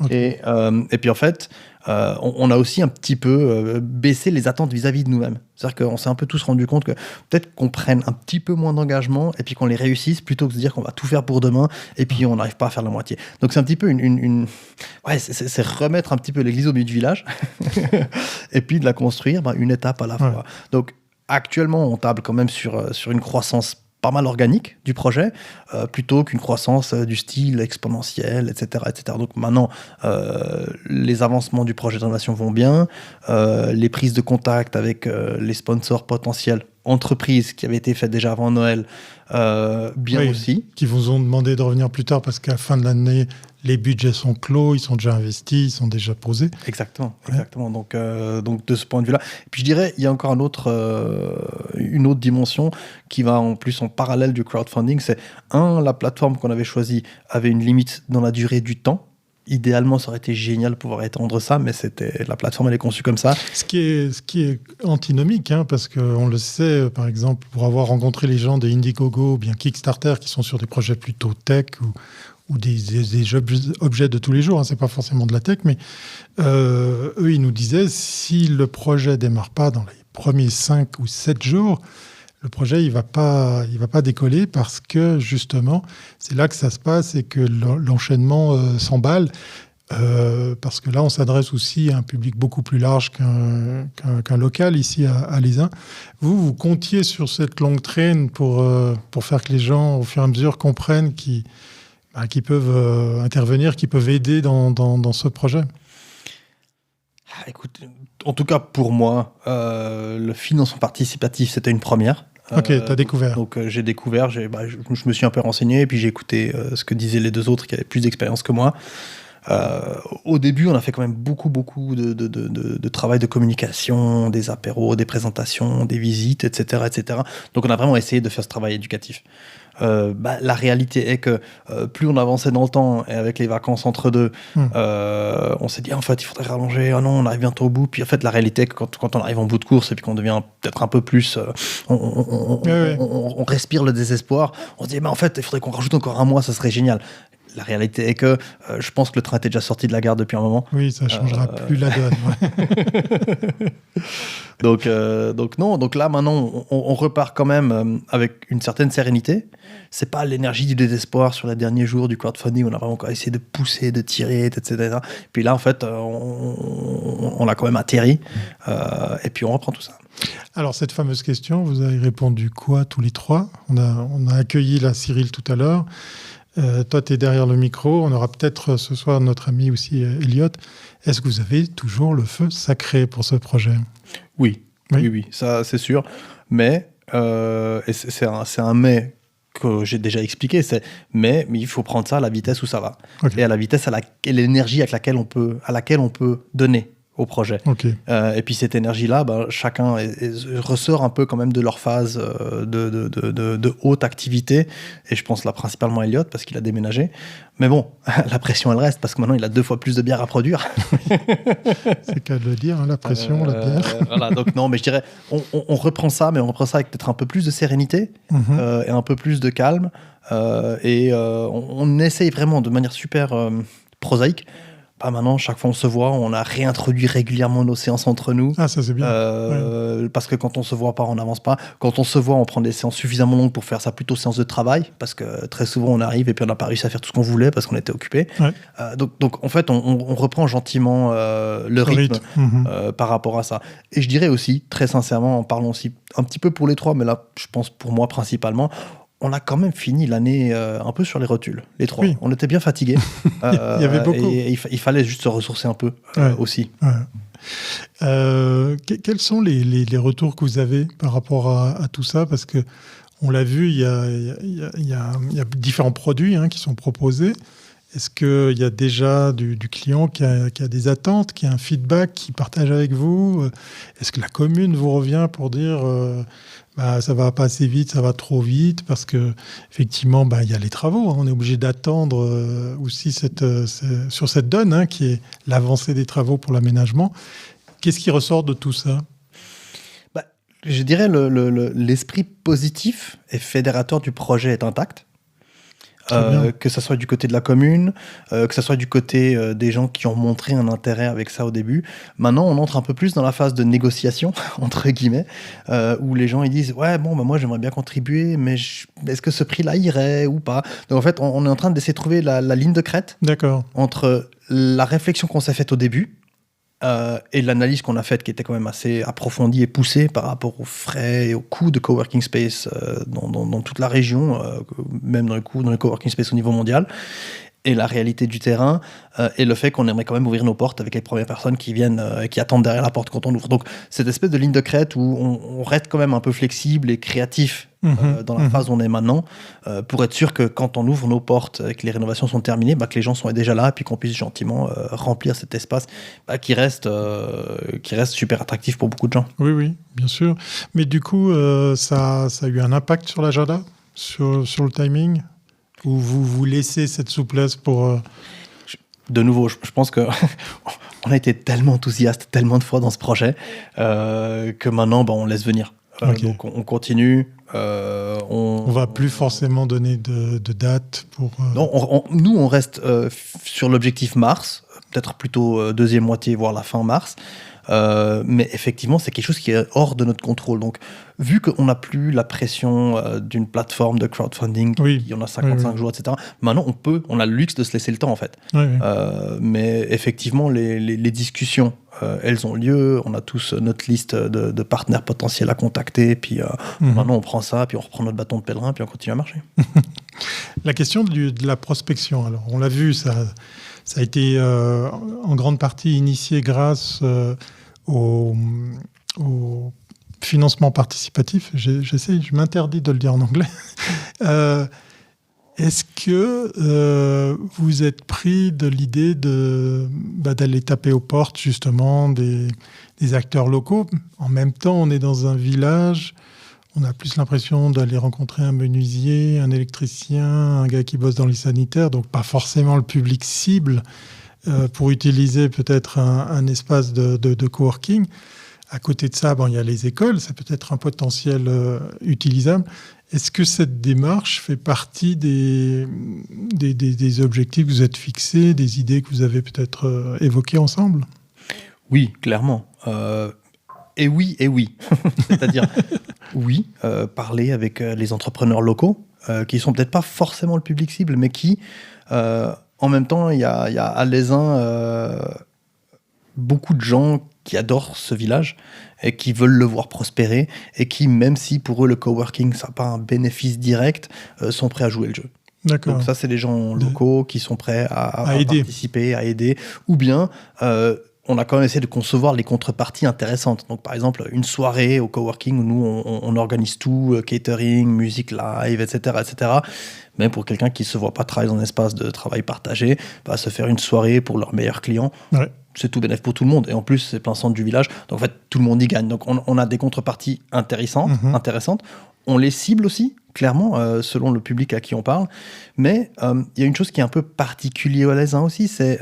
Speaker 3: Et puis en fait, on a aussi un petit peu baissé les attentes vis-à-vis de nous-mêmes. C'est-à-dire qu'on s'est un peu tous rendu compte que peut-être qu'on prenne un petit peu moins d'engagement et puis qu'on les réussisse plutôt que de se dire qu'on va tout faire pour demain et puis on n'arrive pas à faire la moitié. Donc c'est un petit peu c'est remettre un petit peu l'église au milieu du village et puis de la construire une étape à la fois. Donc actuellement, on table quand même sur une croissance pas mal organique du projet, plutôt qu'une croissance du style exponentielle, etc., etc. Donc maintenant, les avancements du projet de rénovation vont bien, les prises de contact avec les sponsors potentiels, entreprises qui avaient été faites déjà avant Noël, bien aussi.
Speaker 1: Qui vous ont demandé de revenir plus tard parce qu'à la fin de l'année, les budgets sont clos, ils sont déjà investis, ils sont déjà posés.
Speaker 3: Exactement. Donc de ce point de vue-là. Et puis je dirais, il y a encore une autre dimension qui va en plus en parallèle du crowdfunding. C'est la plateforme qu'on avait choisie avait une limite dans la durée du temps. Idéalement, ça aurait été génial de pouvoir étendre ça, mais la plateforme, elle est conçue comme ça.
Speaker 1: Ce qui est antinomique, parce qu'on le sait, par exemple, pour avoir rencontré les gens de Indiegogo ou bien Kickstarter qui sont sur des projets plutôt tech ou des objets de tous les jours, c'est pas forcément de la tech, mais eux, ils nous disaient, si le projet démarre pas dans les premiers 5 ou 7 jours, le projet, il va pas décoller parce que, justement, c'est là que ça se passe et que l'enchaînement s'emballe. Parce que là, on s'adresse aussi à un public beaucoup plus large qu'un local ici à Lézin. Vous comptiez sur cette longue traîne pour faire que les gens, au fur et à mesure, comprennent qu'ils peuvent intervenir, qu'ils peuvent aider dans ce projet.
Speaker 3: Écoute, en tout cas pour moi, le financement participatif, c'était une première.
Speaker 1: Ok, tu as découvert.
Speaker 3: Donc j'ai découvert, je me suis un peu renseigné, et puis j'ai écouté ce que disaient les deux autres qui avaient plus d'expérience que moi. Au début, on a fait quand même beaucoup de travail de communication, des apéros, des présentations, des visites, etc., etc. Donc on a vraiment essayé de faire ce travail éducatif. La réalité est que plus on avançait dans le temps et avec les vacances entre deux, on s'est dit en fait il faudrait rallonger, non on arrive bientôt au bout, puis en fait la réalité est que quand on arrive en bout de course et puis qu'on devient peut-être un peu plus on respire le désespoir, on se dit en fait il faudrait qu'on rajoute encore un mois, ça serait génial. La réalité est que je pense que le train était déjà sorti de la gare depuis un moment.
Speaker 1: Oui, ça ne changera plus la donne.
Speaker 3: Donc là, maintenant, on repart quand même avec une certaine sérénité. C'est pas l'énergie du désespoir sur les derniers jours du crowdfunding. On a vraiment encore essayé de pousser, de tirer, etc. Puis là, en fait, on a quand même atterri. Et puis, on reprend tout ça.
Speaker 1: Alors, cette fameuse question, vous avez répondu quoi tous les trois ? On a accueilli la Cyril tout à l'heure. Toi, tu es derrière le micro. On aura peut-être ce soir notre ami aussi, Elliot. Est-ce que vous avez toujours le feu sacré pour ce projet ?
Speaker 3: Oui, ça c'est sûr. Mais, et c'est un mais que j'ai déjà expliqué, mais il faut prendre ça à la vitesse où ça va. Okay. Et à la vitesse et l'énergie à laquelle on peut donner au projet.
Speaker 1: Okay.
Speaker 3: Et puis cette énergie-là, chacun ressort un peu quand même de leur phase de haute activité. Et je pense là principalement à Elliot parce qu'il a déménagé. Mais bon, la pression, elle reste parce que maintenant, il a 2 fois plus de bière à produire.
Speaker 1: C'est qu'à le dire, la pression, la bière.
Speaker 3: Voilà, donc non, mais je dirais, on reprend ça, mais on reprend ça avec peut-être un peu plus de sérénité et un peu plus de calme. On essaye vraiment de manière super prosaïque. Maintenant, chaque fois on se voit, on a réintroduit régulièrement nos séances entre nous.
Speaker 1: Ah, ça c'est bien.
Speaker 3: Parce que quand on se voit pas, on n'avance pas. Quand on se voit, on prend des séances suffisamment longues pour faire ça plutôt séance de travail, parce que très souvent on arrive et puis on n'a pas réussi à faire tout ce qu'on voulait parce qu'on était occupé.
Speaker 1: Ouais.
Speaker 3: Donc en fait, on reprend gentiment le rythme par rapport à ça. Et je dirais aussi, très sincèrement, en parlant aussi un petit peu pour les trois, mais là, je pense pour moi principalement, on a quand même fini l'année un peu sur les rotules, les trois. Oui. On était bien fatigués.
Speaker 1: Il y avait beaucoup.
Speaker 3: Et il fallait juste se ressourcer un peu aussi.
Speaker 1: Ouais. Quels sont les retours que vous avez par rapport à tout ça ? Parce qu'on l'a vu, il y a différents produits qui sont proposés. Est-ce qu'il y a déjà du client qui a des attentes, qui a un feedback, qui partage avec vous ? Est-ce que la commune vous revient pour dire ça va pas assez vite, ça va trop vite, parce que effectivement, il y a les travaux. On est obligé d'attendre aussi sur cette donne qui est l'avancée des travaux pour l'aménagement. Qu'est-ce qui ressort de tout ça ?
Speaker 3: Je dirais l'esprit positif et fédérateur du projet est intact. Que ça soit du côté de la commune, que ça soit du côté des gens qui ont montré un intérêt avec ça au début. Maintenant, on entre un peu plus dans la phase de négociation, entre guillemets, où les gens ils disent « Ouais, moi j'aimerais bien contribuer, mais est-ce que ce prix-là irait ou pas ?» Donc en fait, on est en train d'essayer de trouver la ligne de crête.
Speaker 1: D'accord.
Speaker 3: Entre la réflexion qu'on s'est faite au début et l'analyse qu'on a faite, qui était quand même assez approfondie et poussée par rapport aux frais et aux coûts de coworking space dans toute la région, même dans les coworking space au niveau mondial, et la réalité du terrain, et le fait qu'on aimerait quand même ouvrir nos portes avec les premières personnes qui viennent, qui attendent derrière la porte quand on ouvre. Donc cette espèce de ligne de crête où on reste quand même un peu flexible et créatif dans la phase où on est maintenant, pour être sûr que quand on ouvre nos portes et que les rénovations sont terminées, que les gens sont déjà là et puis qu'on puisse gentiment remplir cet espace qui reste super attractif pour beaucoup de gens.
Speaker 1: Oui, bien sûr. Mais du coup, ça a eu un impact sur l'agenda, sur le timing, ou vous laissez cette souplesse pour...
Speaker 3: De nouveau, je pense que on a été tellement enthousiastes tellement de fois dans ce projet que maintenant, on laisse venir.
Speaker 1: Okay.
Speaker 3: Donc on continue.
Speaker 1: On va plus forcément donner de date pour...
Speaker 3: Non, nous, on reste sur l'objectif mars, peut-être plutôt deuxième moitié, voire la fin mars. Mais effectivement, c'est quelque chose qui est hors de notre contrôle. Donc, vu qu'on n'a plus la pression d'une plateforme de crowdfunding, qui en a 55 jours, etc., maintenant, on a le luxe de se laisser le temps, en fait. Mais effectivement, les discussions, elles ont lieu. On a tous notre liste de partenaires potentiels à contacter. Puis maintenant, on prend ça, puis on reprend notre bâton de pèlerin, puis on continue à marcher.
Speaker 1: La question de la prospection, alors, on l'a vu, ça a été en grande partie initié grâce au financement participatif. Je m'interdis de le dire en anglais. Est-ce que vous êtes pris de l'idée d'aller taper aux portes justement des acteurs locaux? En même temps, on est dans un village, on a plus l'impression d'aller rencontrer un menuisier, un électricien, un gars qui bosse dans les sanitaires, donc pas forcément le public cible pour utiliser peut-être un espace de coworking. À côté de ça, il y a les écoles, c'est peut-être un potentiel utilisable. Est-ce que cette démarche fait partie des objectifs que vous êtes fixés, des idées que vous avez peut-être évoquées ensemble?
Speaker 3: Oui, clairement. Et oui. C'est-à-dire, oui, parler avec les entrepreneurs locaux, qui sont peut-être pas forcément le public cible, mais qui, en même temps, il y a à Lézin beaucoup de gens qui adorent ce village et qui veulent le voir prospérer et qui, même si pour eux le coworking ça n'a pas un bénéfice direct, sont prêts à jouer le jeu.
Speaker 1: D'accord.
Speaker 3: Donc ça, c'est des gens locaux qui sont prêts à participer, à aider, ou bien on a quand même essayé de concevoir les contreparties intéressantes. Donc par exemple, une soirée au coworking où nous on organise tout, catering, musique live, etc. Mais pour quelqu'un qui ne se voit pas travailler dans un espace de travail partagé, se faire une soirée pour leurs meilleurs clients, c'est tout bénéfice pour tout le monde. Et en plus, c'est plein centre du village. Donc en fait, tout le monde y gagne. Donc on a des contreparties intéressantes. On les cible aussi, clairement, selon le public à qui on parle. Mais il y a une chose qui est un peu particulière à Lézin aussi, c'est...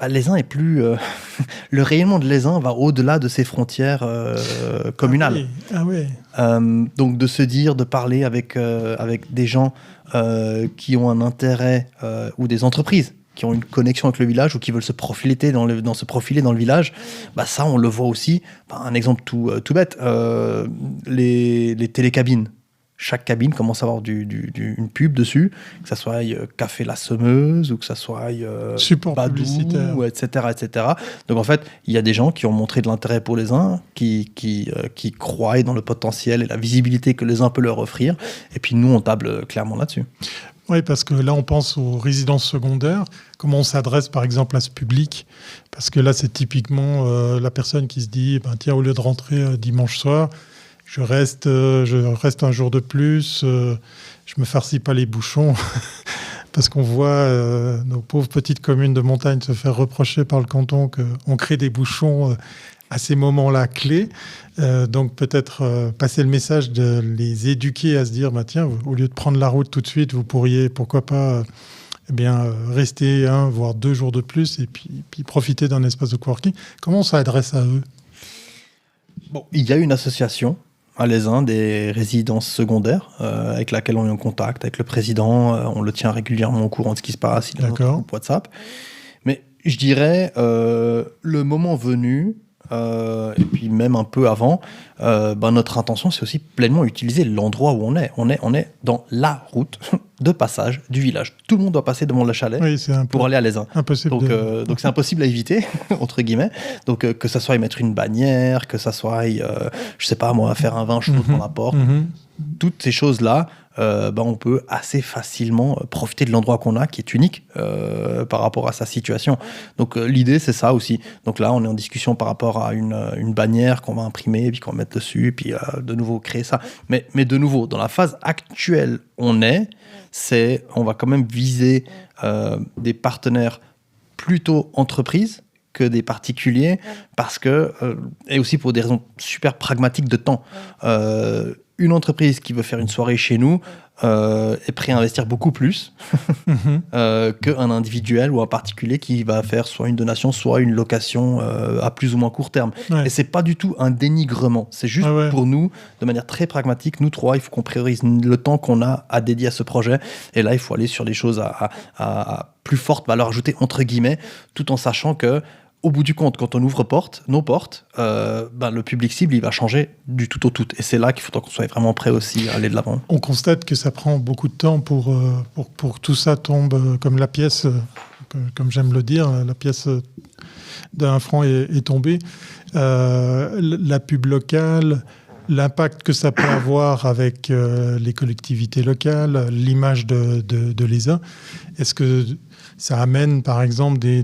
Speaker 3: Lézin est plus... le rayonnement de Lézin va au-delà de ses frontières communales. Donc de se dire, de parler avec des gens qui ont un intérêt, ou des entreprises qui ont une connexion avec le village ou qui veulent se profiler dans le village, ça on le voit aussi. Un exemple tout bête, les télécabines. Chaque cabine commence à avoir une pub dessus, que ça soit Café La Semeuse ou que ça soit
Speaker 1: support
Speaker 3: Badou,
Speaker 1: publicitaire,
Speaker 3: etc. Donc en fait, il y a des gens qui ont montré de l'intérêt pour les uns, qui croient dans le potentiel et la visibilité que les uns peuvent leur offrir. Et puis nous, on table clairement là-dessus.
Speaker 1: Oui, parce que là, on pense aux résidences secondaires. Comment on s'adresse, par exemple, à ce public? Parce que là, c'est typiquement la personne qui se dit, tiens, au lieu de rentrer dimanche soir, je reste un jour de plus, je me farcis pas les bouchons, parce qu'on voit nos pauvres petites communes de montagne se faire reprocher par le canton qu'on crée des bouchons à ces moments-là clés. Donc peut-être passer le message de les éduquer à se dire, tiens, au lieu de prendre la route tout de suite, vous pourriez, pourquoi pas, rester 1 voire 2 jours de plus et puis profiter d'un espace de coworking. Comment on s'adresse à eux?
Speaker 3: Il y a une association à Lézin des résidences secondaires avec laquelle on est en contact avec le président, on le tient régulièrement au courant de ce qui se passe, il a notre groupe WhatsApp. Mais je dirais, le moment venu, et puis même un peu avant, notre intention, c'est aussi pleinement utiliser l'endroit où on est. On est dans la route de passage du village. Tout le monde doit passer devant le chalet pour aller à l'Aisin. Donc c'est impossible à éviter, entre guillemets. Donc que ça soit y mettre une bannière, que ça soit, je sais pas moi, faire un vin chaud devant la porte. Toutes ces choses-là, on peut assez facilement profiter de l'endroit qu'on a, qui est unique par rapport à sa situation. Donc l'idée, c'est ça aussi. Donc là, on est en discussion par rapport à une bannière qu'on va imprimer, puis qu'on va mettre dessus, puis de nouveau créer ça. Mais de nouveau, dans la phase actuelle, on va quand même viser des partenaires plutôt entreprises que des particuliers, parce que, et aussi pour des raisons super pragmatiques de temps. Une entreprise qui veut faire une soirée chez nous est prêt à investir beaucoup plus qu'un individuel ou un particulier qui va faire soit une donation, soit une location à plus ou moins court terme. Ouais. Et c'est pas du tout un dénigrement. C'est juste pour nous, de manière très pragmatique, nous trois, il faut qu'on priorise le temps qu'on a à dédier à ce projet. Et là, il faut aller sur des choses à plus forte valeur ajoutée, entre guillemets, tout en sachant que au bout du compte, quand on ouvre nos portes, le public cible, il va changer du tout au tout. Et c'est là qu'il faut qu'on soit vraiment prêt aussi à aller de l'avant.
Speaker 1: On constate que ça prend beaucoup de temps pour que tout ça tombe comme la pièce, comme j'aime le dire, la pièce d'un franc est tombée. La pub locale, l'impact que ça peut avoir avec les collectivités locales, l'image de l'ESA. Est-ce que ça amène, par exemple, des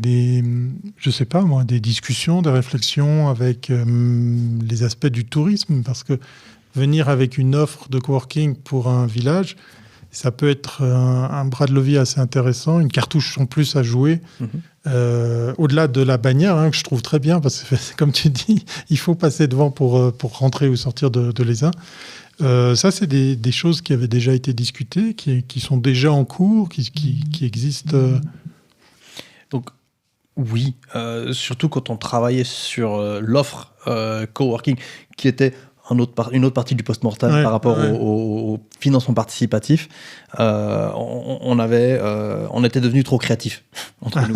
Speaker 1: discussions, des réflexions avec les aspects du tourisme? Parce que venir avec une offre de coworking pour un village, ça peut être un bras de levier assez intéressant, une cartouche en plus à jouer, au-delà de la bannière, que je trouve très bien, parce que, comme tu dis, il faut passer devant pour rentrer ou sortir de l'ESA. Ça, c'est des choses qui avaient déjà été discutées, qui sont déjà en cours, qui existent.
Speaker 3: Donc, oui, surtout quand on travaillait sur l'offre coworking, qui était une autre partie du post-mortem par rapport au financement participatif, on était devenus trop créatifs entre nous.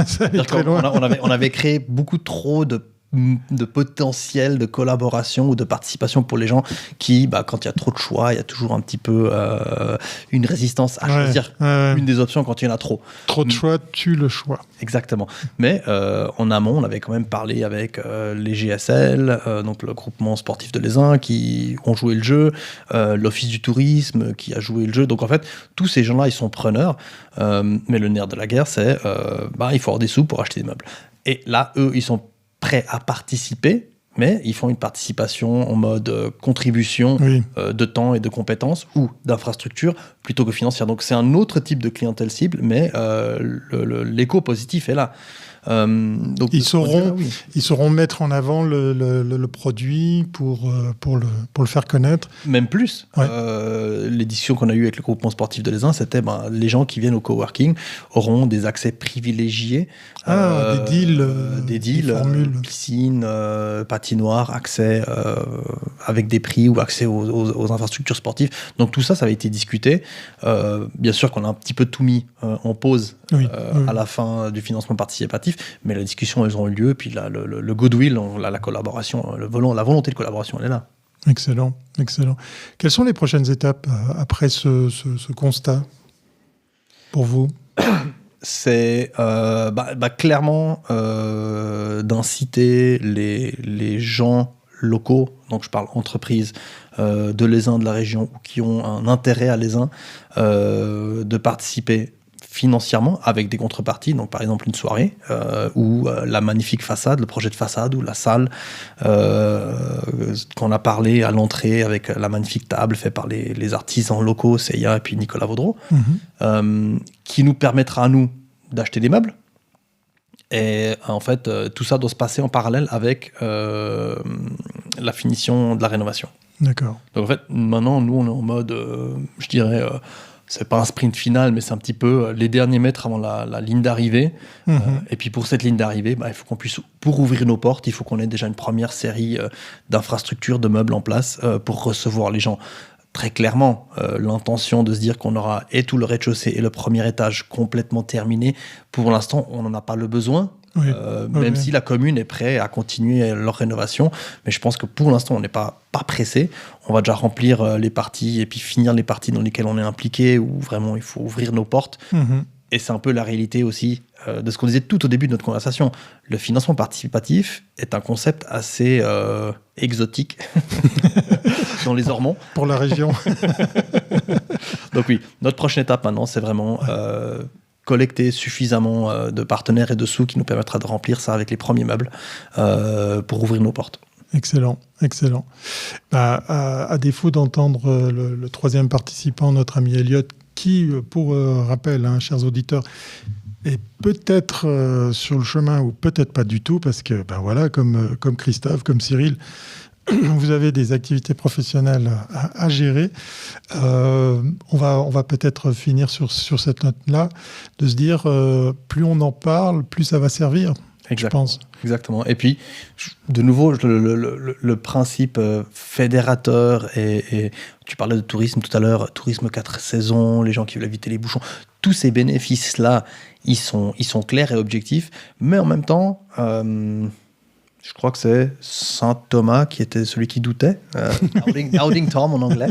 Speaker 3: On avait créé beaucoup trop de potentiel de collaboration ou de participation pour les gens qui, quand il y a trop de choix, il y a toujours un petit peu une résistance à choisir une des options quand il y en a trop.
Speaker 1: Trop de choix tue le choix.
Speaker 3: Exactement. Mais en amont, on avait quand même parlé avec les GSL, donc le groupement sportif de l'Aisin, qui ont joué le jeu, l'Office du tourisme qui a joué le jeu. Donc en fait, tous ces gens-là, ils sont preneurs. Mais le nerf de la guerre, c'est il faut avoir des sous pour acheter des meubles. Et là, eux, ils sont prêts à participer, mais ils font une participation en mode contribution de temps et de compétences ou d'infrastructure plutôt que financière. Donc c'est un autre type de clientèle cible, mais l'écho positif est là.
Speaker 1: Donc ils sauront mettre en avant le produit pour le faire connaître.
Speaker 3: Même plus. Les discussions qu'on a eues avec le groupement sportif de l'Aisin, c'était les gens qui viennent au coworking auront des accès privilégiés.
Speaker 1: Des deals,
Speaker 3: piscine, patinoire, accès avec des prix ou accès aux infrastructures sportives. Donc tout ça avait été discuté. Bien sûr qu'on a un petit peu tout mis en pause à la fin du financement participatif, mais la discussion, elles ont eu lieu, puis le goodwill, la collaboration, la volonté de collaboration, elle est là.
Speaker 1: Excellent. Quelles sont les prochaines étapes après ce constat pour vous?
Speaker 3: C'est clairement d'inciter les gens locaux, donc je parle entreprises de l'Aisin, de la région, ou qui ont un intérêt à l'Aisin, de participer financièrement avec des contreparties, donc par exemple une soirée ou la magnifique façade, le projet de façade ou la salle qu'on a parlé à l'entrée avec la magnifique table faite par les artisans locaux, Seiya et puis Nicolas Vaudreau, qui nous permettra à nous d'acheter des meubles. Et en fait, tout ça doit se passer en parallèle avec la finition de la rénovation.
Speaker 1: D'accord.
Speaker 3: Donc en fait, maintenant, nous, on est en mode, je dirais... c'est pas un sprint final, mais c'est un petit peu les derniers mètres avant la ligne d'arrivée. Et puis pour cette ligne d'arrivée, il faut qu'on puisse, pour ouvrir nos portes, il faut qu'on ait déjà une première série d'infrastructures, de meubles en place pour recevoir les gens. Très clairement, l'intention de se dire qu'on aura et tout le rez-de-chaussée et le premier étage complètement terminé, pour l'instant, on n'en a pas le besoin. même si la commune est prête à continuer leur rénovation. Mais je pense que pour l'instant, on n'est pas pressé. On va déjà remplir les parties et puis finir les parties dans lesquelles on est impliqué, où vraiment il faut ouvrir nos portes. Et c'est un peu la réalité aussi de ce qu'on disait tout au début de notre conversation. Le financement participatif est un concept assez exotique dans les Ormonts.
Speaker 1: Pour la région.
Speaker 3: Donc oui, notre prochaine étape maintenant, c'est vraiment collecter suffisamment de partenaires et de sous qui nous permettra de remplir ça avec les premiers meubles pour ouvrir nos portes.
Speaker 1: Excellent. À défaut d'entendre le troisième participant, notre ami Elliot, qui, pour rappel, chers auditeurs, est peut-être sur le chemin ou peut-être pas du tout, parce que, comme Christophe, comme Cyril, vous avez des activités professionnelles à gérer. On va peut-être finir sur cette note-là, de se dire, plus on en parle, plus ça va servir. Je pense.
Speaker 3: Exactement. Et puis, de nouveau, le principe fédérateur, et tu parlais de tourisme tout à l'heure, tourisme 4 saisons, les gens qui veulent éviter les bouchons, tous ces bénéfices-là, ils sont clairs et objectifs, mais en même temps, je crois que c'est Saint Thomas qui était celui qui doutait, Doubting Tom en anglais.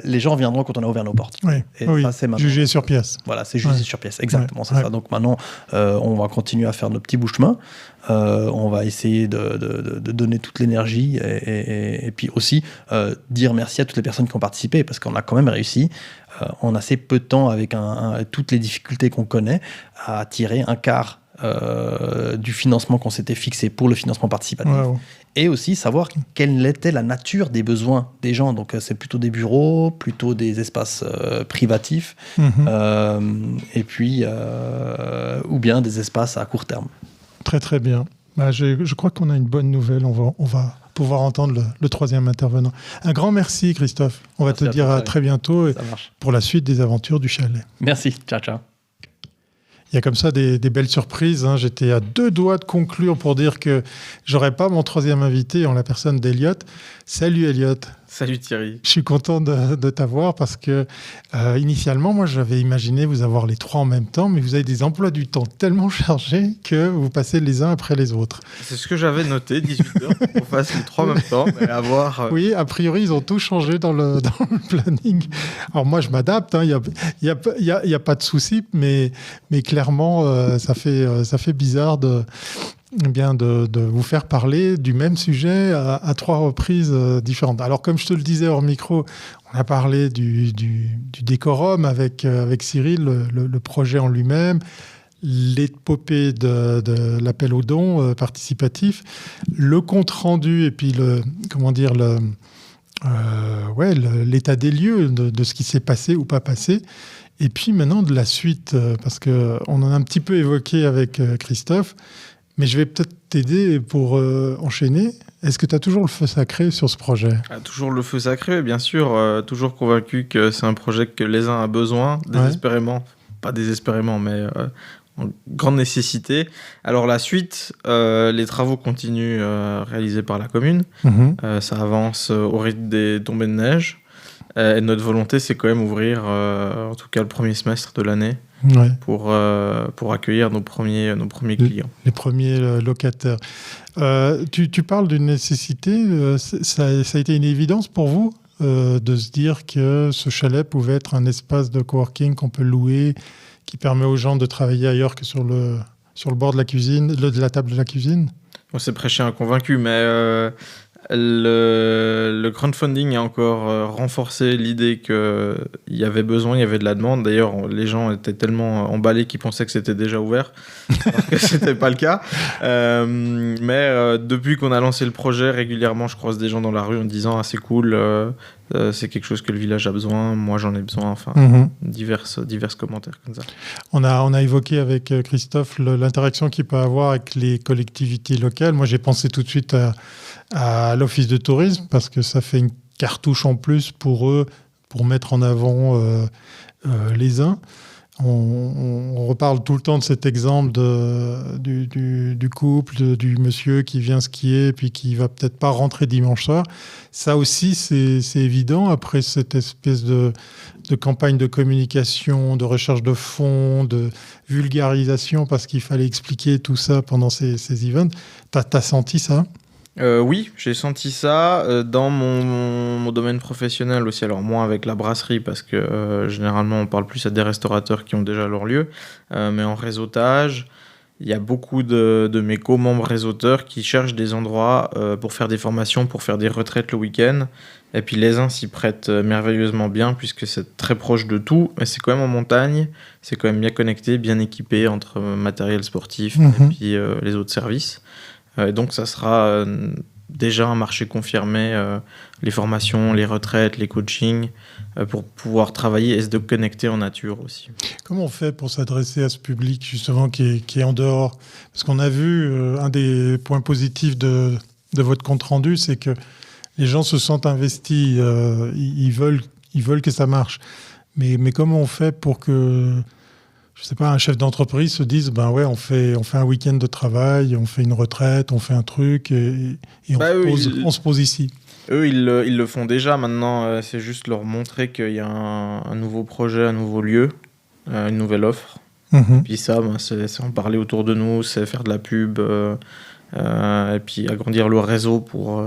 Speaker 3: Les gens viendront quand on a ouvert nos portes.
Speaker 1: Oui,
Speaker 3: ça, c'est
Speaker 1: jugé sur pièce.
Speaker 3: Voilà, c'est jugé sur pièce, exactement, c'est ça. Donc maintenant, on va continuer à faire nos petits bouts de chemin. On va essayer de donner toute l'énergie et puis aussi dire merci à toutes les personnes qui ont participé, parce qu'on a quand même réussi, en assez peu de temps, avec toutes les difficultés qu'on connaît, à tirer un quart du financement qu'on s'était fixé pour le financement participatif. Et aussi savoir quelle était la nature des besoins des gens. Donc c'est plutôt des bureaux, plutôt des espaces privatifs, et puis ou bien des espaces à court terme.
Speaker 1: Très très bien. Je crois qu'on a une bonne nouvelle. On va pouvoir entendre le troisième intervenant. Un grand merci, Christophe. On va te dire à très bientôt pour la suite des aventures du chalet.
Speaker 3: Merci. Ciao.
Speaker 1: Il y a comme ça des belles surprises. J'étais à 2 doigts de conclure pour dire que j'aurais pas mon troisième invité en la personne d'Elliot. Salut Elliot.
Speaker 4: Salut Thierry.
Speaker 1: Je suis content de t'avoir parce que initialement, moi, j'avais imaginé vous avoir les 3 en même temps, mais vous avez des emplois du temps tellement chargés que vous passez les uns après les autres.
Speaker 4: C'est ce que j'avais noté, 18 heures, qu'on fasse les 3 en même temps, mais à voir...
Speaker 1: Oui, a priori, ils ont tout changé dans le planning. Alors moi, je m'adapte, il y a pas de souci, mais clairement, ça fait bizarre de vous faire parler du même sujet à 3 reprises différentes. Alors, comme je te le disais hors micro, on a parlé du décorum avec Cyril, le projet en lui-même, l'épopée de l'appel aux dons participatif, le compte-rendu et puis l'état des lieux de ce qui s'est passé ou pas passé. Et puis maintenant de la suite, parce qu'on en a un petit peu évoqué avec Christophe, mais je vais peut-être t'aider pour enchaîner. Est-ce que tu as toujours le feu sacré sur ce projet ?
Speaker 4: Toujours le feu sacré, bien sûr. Toujours convaincu que c'est un projet que les uns ont besoin, désespérément. Pas désespérément, mais en grande nécessité. Alors la suite, les travaux continuent réalisés par la commune. Ça avance au rythme des tombées de neige. Et notre volonté, c'est quand même ouvrir, en tout cas le premier semestre de l'année, pour accueillir nos premiers clients.
Speaker 1: Les premiers locataires. Tu parles d'une nécessité. Ça a été une évidence pour vous de se dire que ce chalet pouvait être un espace de coworking qu'on peut louer, qui permet aux gens de travailler ailleurs que sur le bord de la cuisine, de la table de la cuisine ?
Speaker 4: On s'est prêché un convaincu, mais... Le crowdfunding a encore renforcé l'idée qu'il y avait besoin, il y avait de la demande. D'ailleurs, les gens étaient tellement emballés qu'ils pensaient que c'était déjà ouvert, alors que ce n'était pas le cas. Mais depuis qu'on a lancé le projet, régulièrement, je croise des gens dans la rue en disant « Ah, c'est cool, c'est quelque chose que le village a besoin, moi j'en ai besoin », enfin, divers commentaires comme ça.
Speaker 1: On a évoqué avec Christophe l'interaction qu'il peut avoir avec les collectivités locales. Moi, j'ai pensé tout de suite à l'office de tourisme, parce que ça fait une cartouche en plus pour eux, pour mettre en avant les uns. On reparle tout le temps de cet exemple du couple, du monsieur qui vient skier puis qui va peut-être pas rentrer dimanche soir. Ça aussi, c'est évident après cette espèce de campagne de communication, de recherche de fonds, de vulgarisation parce qu'il fallait expliquer tout ça pendant ces events. T'as senti ça ?
Speaker 4: Oui, j'ai senti ça dans mon domaine professionnel aussi. Alors moins avec la brasserie parce que généralement on parle plus à des restaurateurs qui ont déjà leur lieu, mais en réseautage, il y a beaucoup de mes co-membres réseauteurs qui cherchent des endroits pour faire des formations, pour faire des retraites le week-end. Et puis les uns s'y prêtent merveilleusement bien puisque c'est très proche de tout, mais c'est quand même en montagne, c'est quand même bien connecté, bien équipé entre matériel sportif et puis les autres services. Donc ça sera déjà un marché confirmé, les formations, les retraites, les coachings, pour pouvoir travailler et se connecter en nature aussi.
Speaker 1: Comment on fait pour s'adresser à ce public justement qui est en dehors ? Parce qu'on a vu, un des points positifs de votre compte-rendu, c'est que les gens se sentent investis, ils veulent que ça marche. Mais comment on fait pour que... Je sais pas, un chef d'entreprise se dise, on fait un week-end de travail, on fait une retraite, on fait un truc et on se pose ici.
Speaker 4: Eux, ils le font déjà. Maintenant, c'est juste leur montrer qu'il y a un nouveau projet, un nouveau lieu, une nouvelle offre. Et puis ça, c'est en parler autour de nous, c'est faire de la pub et puis agrandir le réseau pour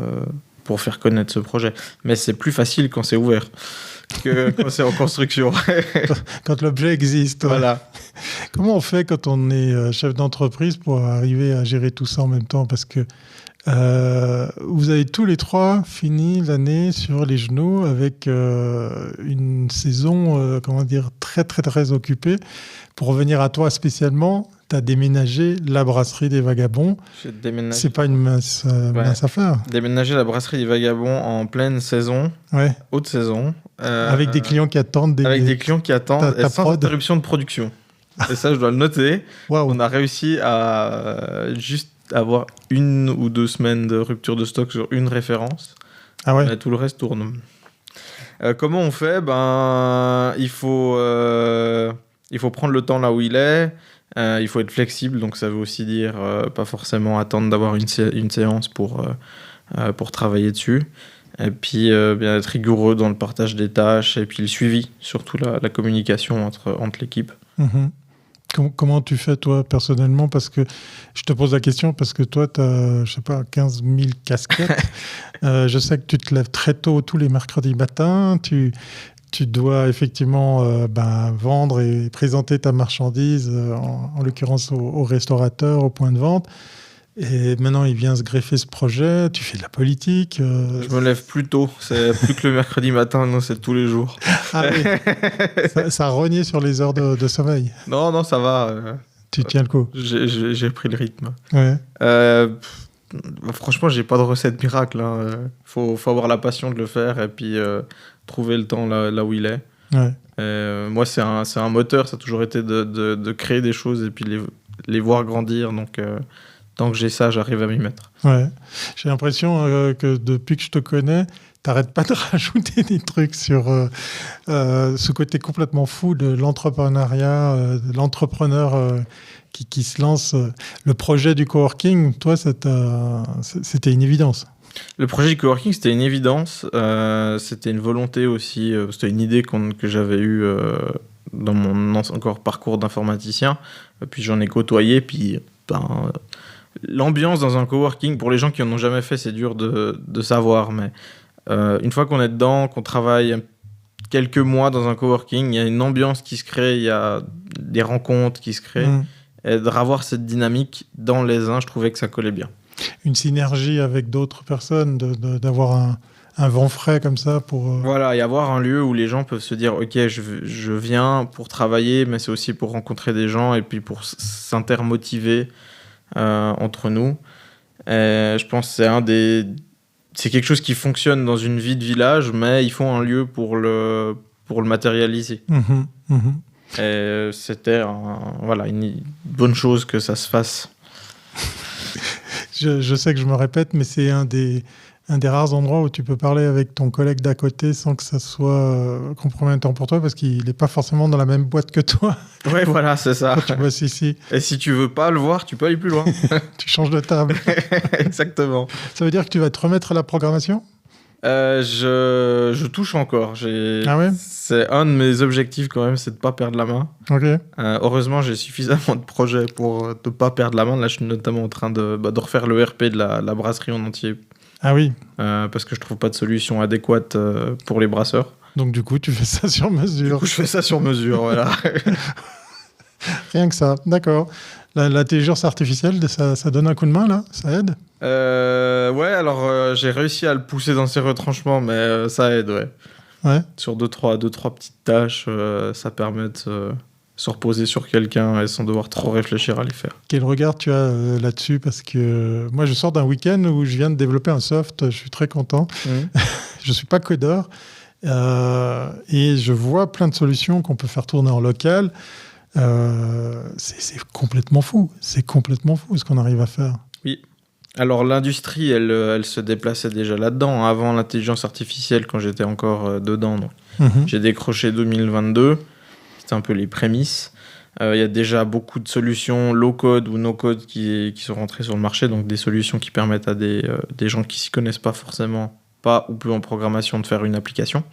Speaker 4: faire connaître ce projet. Mais c'est plus facile quand c'est ouvert que quand c'est en construction.
Speaker 1: Quand l'objet existe. Ouais.
Speaker 4: Voilà.
Speaker 1: Comment on fait quand on est chef d'entreprise pour arriver à gérer tout ça en même temps ? Parce que vous avez tous les trois fini l'année sur les genoux avec une saison très très très occupée. Pour revenir à toi spécialement, tu as déménagé la brasserie des Vagabonds. C'est pas une mince affaire.
Speaker 4: Déménager la brasserie des Vagabonds en pleine saison, haute saison.
Speaker 1: Avec des clients qui attendent.
Speaker 4: Avec des clients qui attendent et sans interruption de production. Et ça, je dois le noter. Wow. On a réussi à juste avoir 1 ou 2 semaines de rupture de stock sur une référence.
Speaker 1: Ah ouais.
Speaker 4: Et tout le reste tourne. Comment on fait ? Il faut prendre le temps là où il est. Il faut être flexible, donc ça veut aussi dire pas forcément attendre d'avoir une séance pour travailler dessus. Et puis bien être rigoureux dans le partage des tâches et puis le suivi, surtout la communication entre l'équipe.
Speaker 1: Comment tu fais, toi, personnellement ? Parce que je te pose la question parce que toi, tu as, 15 000 casquettes. Je sais que tu te lèves très tôt tous les mercredis matins. Tu dois effectivement vendre et présenter ta marchandise, en l'occurrence aux restaurateurs, au point de vente. Et maintenant, il vient se greffer ce projet. Tu fais de la politique.
Speaker 4: Je me lève plus tôt. C'est plus que le mercredi matin. Non, c'est tous les jours.
Speaker 1: Ah oui. ça a rogné sur les heures de sommeil.
Speaker 4: Non, ça va.
Speaker 1: Tu tiens le coup.
Speaker 4: J'ai pris le rythme.
Speaker 1: Ouais.
Speaker 4: Franchement, j'ai pas de recette miracle. Faut avoir la passion de le faire et puis trouver le temps là où il est. Ouais. Moi, c'est un moteur. Ça a toujours été de créer des choses et puis les voir grandir. Donc... tant que j'ai ça, j'arrive à m'y mettre.
Speaker 1: Ouais. J'ai l'impression que depuis que je te connais, t'arrêtes pas de rajouter des trucs sur ce côté complètement fou de l'entrepreneuriat, de l'entrepreneur qui se lance. Le projet du coworking, toi, c'était une évidence.
Speaker 4: Le projet du coworking, c'était une évidence. C'était une volonté aussi. C'était une idée que j'avais eue dans mon encore parcours d'informaticien. Puis j'en ai côtoyé. Puis l'ambiance dans un coworking, pour les gens qui en ont jamais fait, c'est dur de savoir. Mais une fois qu'on est dedans, qu'on travaille quelques mois dans un coworking, il y a une ambiance qui se crée, il y a des rencontres qui se créent. Et de revoir cette dynamique dans les uns, je trouvais que ça collait bien.
Speaker 1: Une synergie avec d'autres personnes, d'avoir un vent frais comme ça pour...
Speaker 4: Voilà, et avoir un lieu où les gens peuvent se dire « Ok, je viens pour travailler, mais c'est aussi pour rencontrer des gens et puis pour s'intermotiver entre nous. » Je pense que c'est quelque chose qui fonctionne dans une vie de village, mais il faut un lieu pour le matérialiser. Et c'était une bonne chose que ça se fasse.
Speaker 1: Je sais que je me répète, mais c'est un des rares endroits où tu peux parler avec ton collègue d'à côté sans que ça soit compromettant pour toi, parce qu'il n'est pas forcément dans la même boîte que toi.
Speaker 4: Ouais, voilà, c'est ça.
Speaker 1: Tu bosses ici.
Speaker 4: Et si tu veux pas le voir, tu peux aller plus loin.
Speaker 1: Tu changes de table.
Speaker 4: Exactement.
Speaker 1: Ça veut dire que tu vas te remettre à la programmation ?
Speaker 4: Je touche encore.
Speaker 1: Ah ouais ?
Speaker 4: C'est un de mes objectifs quand même, c'est de pas perdre la main.
Speaker 1: Ok.
Speaker 4: Heureusement, j'ai suffisamment de projets pour ne pas perdre la main. Là, je suis notamment en train de refaire le RP de la brasserie en entier.
Speaker 1: Ah oui.
Speaker 4: Parce que je trouve pas de solution adéquate pour les brasseurs.
Speaker 1: Donc du coup, tu fais ça sur mesure.
Speaker 4: Du coup, je fais ça sur mesure, voilà.
Speaker 1: Rien que ça, d'accord. L'intelligence artificielle, ça donne un coup de main, là ? Ça aide ?
Speaker 4: Ouais, alors j'ai réussi à le pousser dans ses retranchements, mais ça aide, ouais.
Speaker 1: Ouais.
Speaker 4: Sur deux, trois petites tâches, ça permet de se reposer sur quelqu'un et sans devoir trop réfléchir à les faire.
Speaker 1: Quel regard tu as là-dessus ? Parce que moi, je sors d'un week-end où je viens de développer un soft, je suis très content. Je ne suis pas codeur et je vois plein de solutions qu'on peut faire tourner en local. C'est complètement fou. C'est complètement fou ce qu'on arrive à faire.
Speaker 4: Oui. Alors l'industrie, elle se déplaçait déjà là-dedans. Avant l'intelligence artificielle, quand j'étais encore dedans. Donc, j'ai décroché 2022. C'était un peu les prémices. Il y a déjà beaucoup de solutions low-code ou no-code qui sont rentrées sur le marché. Donc des solutions qui permettent à des gens qui ne s'y connaissent pas forcément, pas ou peu en programmation, de faire une application.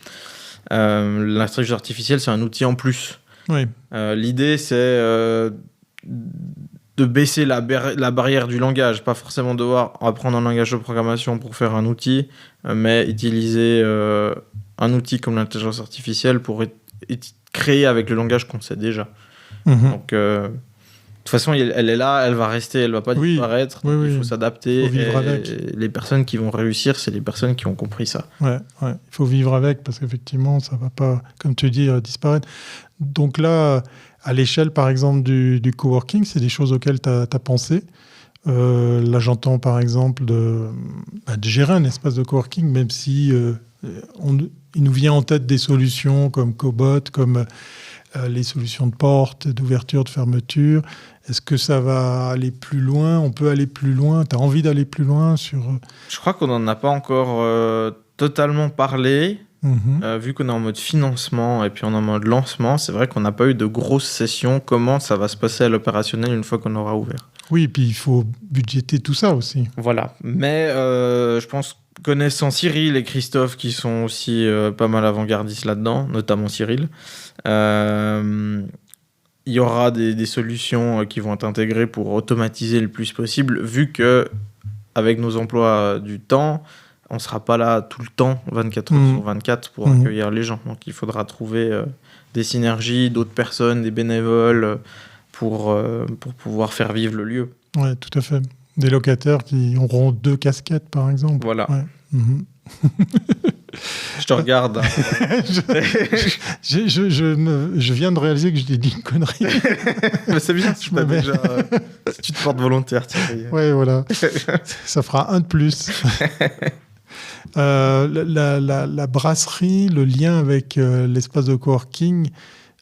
Speaker 4: L'intelligence artificielle, c'est un outil en plus.
Speaker 1: Oui.
Speaker 4: L'idée, c'est de baisser la barrière du langage, pas forcément devoir apprendre un langage de programmation pour faire un outil, mais utiliser un outil comme l'intelligence artificielle pour créer avec le langage qu'on sait déjà. Donc, de toute façon, elle est là, elle va rester, elle va pas disparaître. Il faut s'adapter.
Speaker 1: Il faut vivre avec.
Speaker 4: Les personnes qui vont réussir, c'est les personnes qui ont compris ça.
Speaker 1: Ouais. Il faut vivre avec parce qu'effectivement, ça va pas, comme tu dis, disparaître. Donc là, à l'échelle, par exemple, du coworking, c'est des choses auxquelles tu as pensé. Là, j'entends, par exemple, de gérer un espace de coworking, même si il nous vient en tête des solutions comme Cobot, comme les solutions de porte, d'ouverture, de fermeture. Est-ce que ça va aller plus loin ? On peut aller plus loin ? Tu as envie d'aller plus loin sur...
Speaker 4: Je crois qu'on n'en a pas encore totalement parlé. Vu qu'on est en mode financement et puis on est en mode lancement, c'est vrai qu'on n'a pas eu de grosses sessions. Comment ça va se passer à l'opérationnel une fois qu'on aura ouvert ?
Speaker 1: Oui, et puis il faut budgéter tout ça aussi.
Speaker 4: Voilà. Mais je pense, connaissant Cyril et Christophe, qui sont aussi pas mal avant-gardistes là-dedans, notamment Cyril, il y aura des solutions qui vont être intégrées pour automatiser le plus possible, vu que avec nos emplois du temps, on ne sera pas là tout le temps, 24 heures sur 24, pour accueillir les gens. Donc il faudra trouver des synergies, d'autres personnes, des bénévoles, pour pouvoir faire vivre le lieu. Oui,
Speaker 1: tout à fait. Des locataires qui auront 2 casquettes, par exemple.
Speaker 4: Voilà. Ouais. Je te regarde.
Speaker 1: Je viens de réaliser que j'ai dit une connerie.
Speaker 4: Mais c'est bien, si tu te portes volontaire.
Speaker 1: Oui, voilà. Ça fera un de plus. La brasserie, le lien avec l'espace de coworking,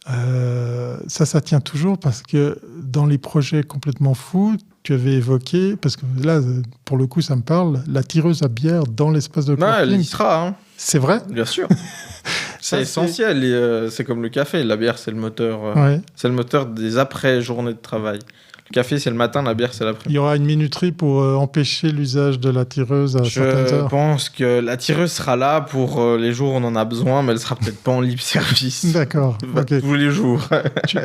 Speaker 1: ça tient toujours parce que dans les projets complètement fous, tu avais évoqué, parce que là, pour le coup, ça me parle, la tireuse à bière dans l'espace de coworking.
Speaker 4: Elle y sera. Hein.
Speaker 1: C'est vrai ?
Speaker 4: Bien sûr. C'est essentiel. Et, c'est comme le café. La bière, c'est le moteur. C'est le moteur des après-journées de travail. Le café, c'est le matin, la bière, c'est l'après-midi.
Speaker 1: Il y aura une minuterie pour empêcher l'usage de la tireuse à certaines heures.
Speaker 4: Je pense que la tireuse sera là pour les jours où on en a besoin, mais elle sera peut-être pas en libre service.
Speaker 1: D'accord. Okay.
Speaker 4: Tous les jours.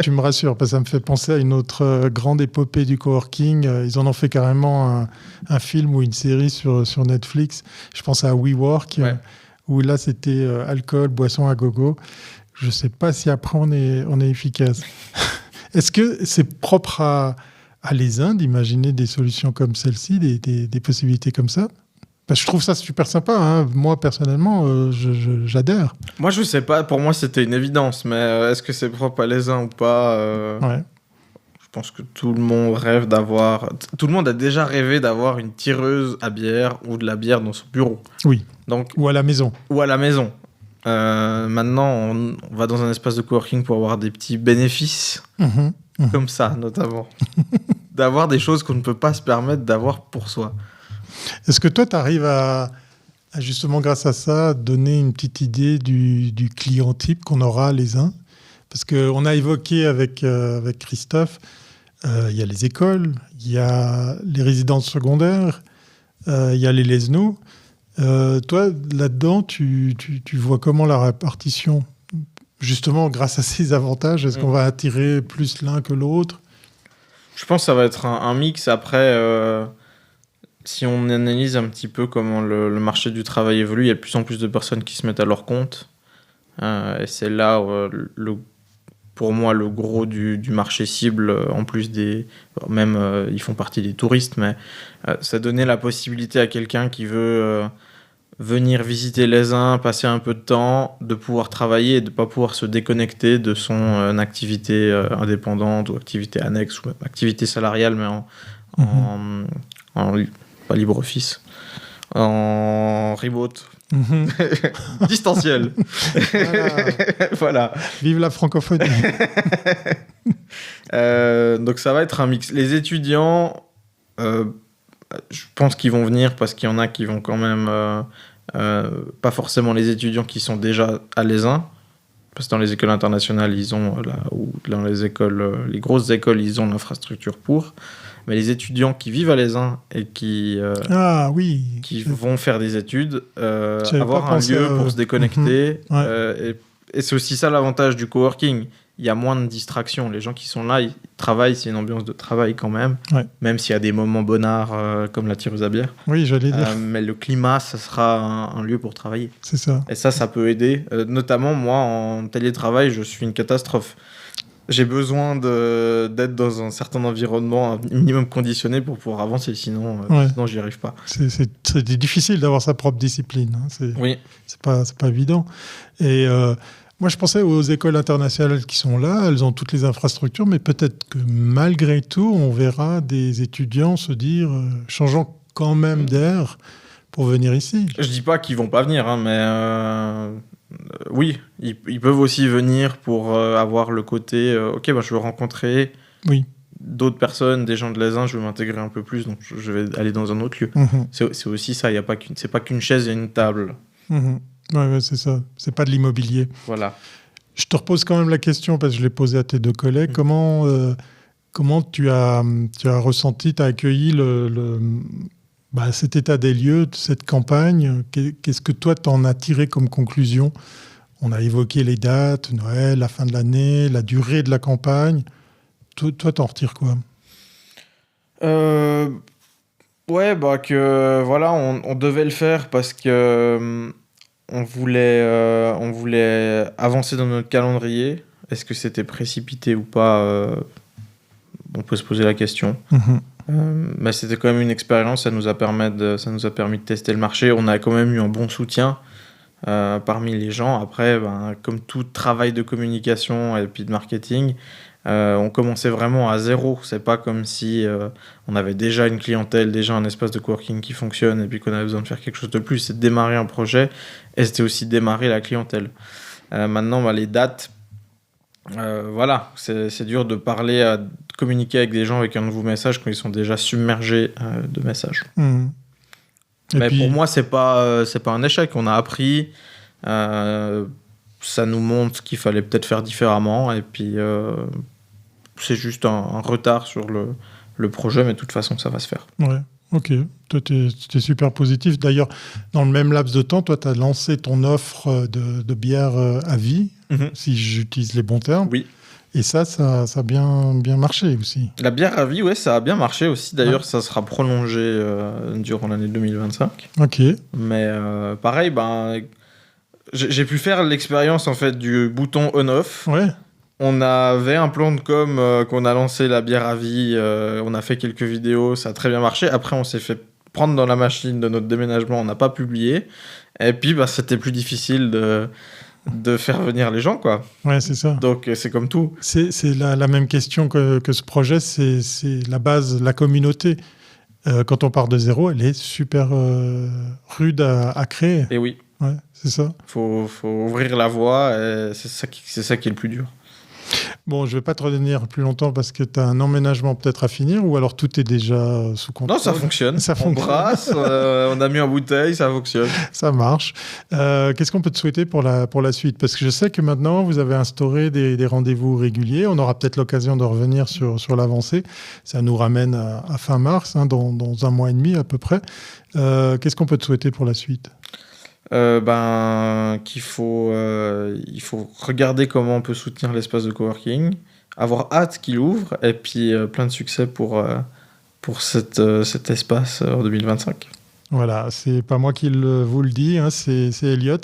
Speaker 1: tu me rassures, parce que ça me fait penser à une autre grande épopée du coworking. Ils en ont fait carrément un film ou une série sur Netflix. Je pense à WeWork, où là, c'était alcool, boisson à gogo. Je ne sais pas si après, on est efficace. Est-ce que c'est propre à les Indes d'imaginer des solutions comme celle-ci, des possibilités comme ça ? Parce que je trouve ça super sympa. Hein. Moi, personnellement, j'adhère.
Speaker 4: Moi, je ne sais pas. Pour moi, c'était une évidence. Mais est-ce que c'est propre à les Indes ou pas Je pense que tout le monde rêve d'avoir... Tout le monde a déjà rêvé d'avoir une tireuse à bière ou de la bière dans son bureau.
Speaker 1: Oui.
Speaker 4: Donc,
Speaker 1: ou à la maison.
Speaker 4: Maintenant, on va dans un espace de coworking pour avoir des petits bénéfices. Comme ça, notamment. d'avoir des choses qu'on ne peut pas se permettre d'avoir pour soi.
Speaker 1: Est-ce que toi, tu arrives à justement, grâce à ça, donner une petite idée du client type qu'on aura les uns? Parce qu'on a évoqué avec Christophe, il y a les écoles, il y a les résidences secondaires, il y a les lesnos. Toi, là-dedans, tu vois comment la répartition? Justement, grâce à ces avantages, est-ce qu'on va attirer plus l'un que l'autre?
Speaker 4: Je pense que ça va être un mix. Après, si on analyse un petit peu comment le marché du travail évolue, il y a de plus en plus de personnes qui se mettent à leur compte. Et c'est là, pour moi, le gros du marché cible, en plus même ils font partie des touristes, mais ça donnait la possibilité à quelqu'un qui veut venir visiter les uns, passer un peu de temps, de pouvoir travailler et de ne pas pouvoir se déconnecter de son activité indépendante ou activité annexe ou même activité salariale, mais en pas LibreOffice, en remote. Distanciel. Voilà.
Speaker 1: Vive la francophonie.
Speaker 4: Donc ça va être un mix. Les étudiants, je pense qu'ils vont venir parce qu'il y en a qui vont quand même pas forcément les étudiants qui sont déjà à l'ESIN, parce que dans les écoles internationales ils ont ou dans les écoles, les grosses écoles, ils ont l'infrastructure pour. Mais les étudiants qui vivent à l'ESIN et qui vont faire des études, avoir un lieu pour se déconnecter. Et c'est aussi ça l'avantage du coworking. Il y a moins de distractions. Les gens qui sont là, ils travaillent, c'est une ambiance de travail quand même. Ouais. Même s'il y a des moments bonnards comme la tireuse à bière.
Speaker 1: Oui, j'allais dire.
Speaker 4: Mais le climat, ça sera un lieu pour travailler.
Speaker 1: C'est ça.
Speaker 4: Et ça peut aider. Notamment, moi, en télétravail, je suis une catastrophe. J'ai besoin d'être dans un certain environnement, un minimum conditionné pour pouvoir avancer, sinon j'y arrive pas.
Speaker 1: C'est difficile d'avoir sa propre discipline. Hein.
Speaker 4: Oui.
Speaker 1: C'est pas évident. Et moi, je pensais aux écoles internationales qui sont là, elles ont toutes les infrastructures, mais peut-être que malgré tout, on verra des étudiants se dire changeons quand même d'air pour venir ici.
Speaker 4: Je dis pas qu'ils vont pas venir, hein, mais oui, ils peuvent aussi venir pour avoir le côté je veux rencontrer d'autres personnes, des gens de l'ESIN, je veux m'intégrer un peu plus, donc je vais aller dans un autre lieu. C'est aussi ça, c'est pas qu'une chaise et une table.
Speaker 1: Ouais, c'est ça, c'est pas de l'immobilier.
Speaker 4: Voilà.
Speaker 1: Je te repose quand même la question, parce que je l'ai posée à tes deux collègues. Comment tu as ressenti, tu as accueilli cet état des lieux, cette campagne? Qu'est-ce que toi, t'en as tiré comme conclusion? On a évoqué les dates, Noël, la fin de l'année, la durée de la campagne. Toi, t'en retires quoi?
Speaker 4: On devait le faire parce que on voulait avancer dans notre calendrier. Est-ce que c'était précipité ou pas? On peut se poser la question. Mais c'était quand même une expérience, ça nous a permis de tester le marché. On a quand même eu un bon soutien parmi les gens. Après, comme tout travail de communication et puis de marketing, on commençait vraiment à zéro. C'est pas comme si on avait déjà une clientèle, déjà un espace de coworking qui fonctionne et puis qu'on avait besoin de faire quelque chose de plus. C'est de démarrer un projet et c'était aussi démarrer la clientèle. Maintenant, les dates, c'est dur de parler, de communiquer avec des gens avec un nouveau message quand ils sont déjà submergés de messages. Mais pour moi, c'est pas un échec. On a appris, ça nous montre qu'il fallait peut-être faire différemment, et puis c'est juste un retard sur le projet, mais de toute façon, ça va se faire.
Speaker 1: Ouais, ok. Toi, tu es super positif. D'ailleurs, dans le même laps de temps, toi, tu as lancé ton offre de bière à vie, si j'utilise les bons termes.
Speaker 4: Oui.
Speaker 1: Et ça a bien marché aussi. La
Speaker 4: bière à vie, ouais, ça a bien marché aussi. D'ailleurs, ça sera prolongé durant l'année 2025.
Speaker 1: Ok.
Speaker 4: Mais pareil, j'ai pu faire l'expérience en fait du bouton on-off.
Speaker 1: Ouais.
Speaker 4: On avait un plan de com qu'on a lancé la bière à vie. On a fait quelques vidéos, ça a très bien marché. Après, on s'est fait prendre dans la machine de notre déménagement. On n'a pas publié. Et puis, c'était plus difficile de faire venir les gens, quoi.
Speaker 1: Ouais, c'est ça.
Speaker 4: Donc, c'est comme tout.
Speaker 1: C'est la même question que ce projet, c'est la base, la communauté. Quand on part de zéro, elle est super rude à créer.
Speaker 4: Et oui.
Speaker 1: Ouais, c'est ça.
Speaker 4: Faut ouvrir la voie, et c'est ça qui est le plus dur.
Speaker 1: Bon, je ne vais pas te retenir plus longtemps parce que tu as un emménagement peut-être à finir ou alors tout est déjà sous contrôle.
Speaker 4: Non, ça fonctionne.
Speaker 1: On
Speaker 4: brasse, on a mis en bouteille, ça fonctionne.
Speaker 1: Ça marche. Qu'est-ce qu'on peut te souhaiter pour la suite? Parce que je sais que maintenant, vous avez instauré des rendez-vous réguliers. On aura peut-être l'occasion de revenir sur l'avancée. Ça nous ramène à fin mars, hein, dans un mois et demi à peu près. Qu'est-ce qu'on peut te souhaiter pour la suite?
Speaker 4: Il faut regarder comment on peut soutenir l'espace de coworking, avoir hâte qu'il ouvre et puis plein de succès pour cet espace en 2025.
Speaker 1: Voilà, c'est pas moi qui vous le dis, hein, c'est Elliot.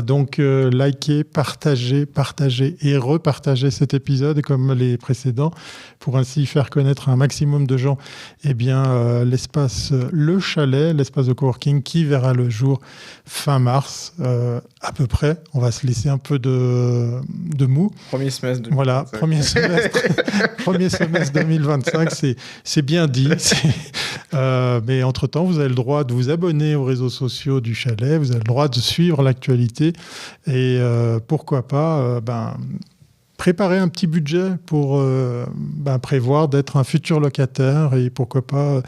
Speaker 1: Donc, likez, partagez et repartagez cet épisode comme les précédents pour ainsi faire connaître à un maximum de gens l'espace Le Chalet, l'espace de coworking qui verra le jour fin mars à peu près. On va se laisser un peu de mou.
Speaker 4: Premier semestre 2025.
Speaker 1: Voilà, premier semestre 2025, c'est bien dit. Mais entre-temps, vous avez le droit de vous abonner aux réseaux sociaux du chalet, vous avez le droit de suivre l'actualité et pourquoi pas préparer un petit budget pour prévoir d'être un futur locataire et pourquoi pas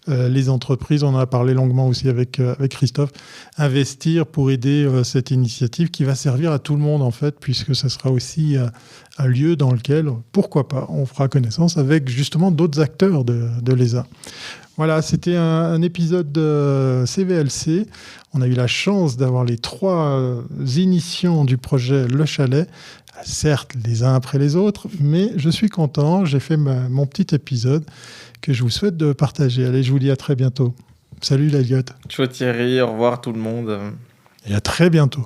Speaker 1: les entreprises, on en a parlé longuement aussi avec Christophe, investir pour aider cette initiative qui va servir à tout le monde en fait, puisque ce sera aussi un lieu dans lequel, pourquoi pas, on fera connaissance avec justement d'autres acteurs de l'ESA. Voilà, c'était un épisode de CVLC. On a eu la chance d'avoir les 3 initiants du projet Le Chalet, certes les uns après les autres, mais je suis content, j'ai fait mon petit épisode que je vous souhaite de partager. Allez, je vous dis à très bientôt. Salut Elliot.
Speaker 4: Ciao Thierry, au revoir tout le monde.
Speaker 1: Et à très bientôt.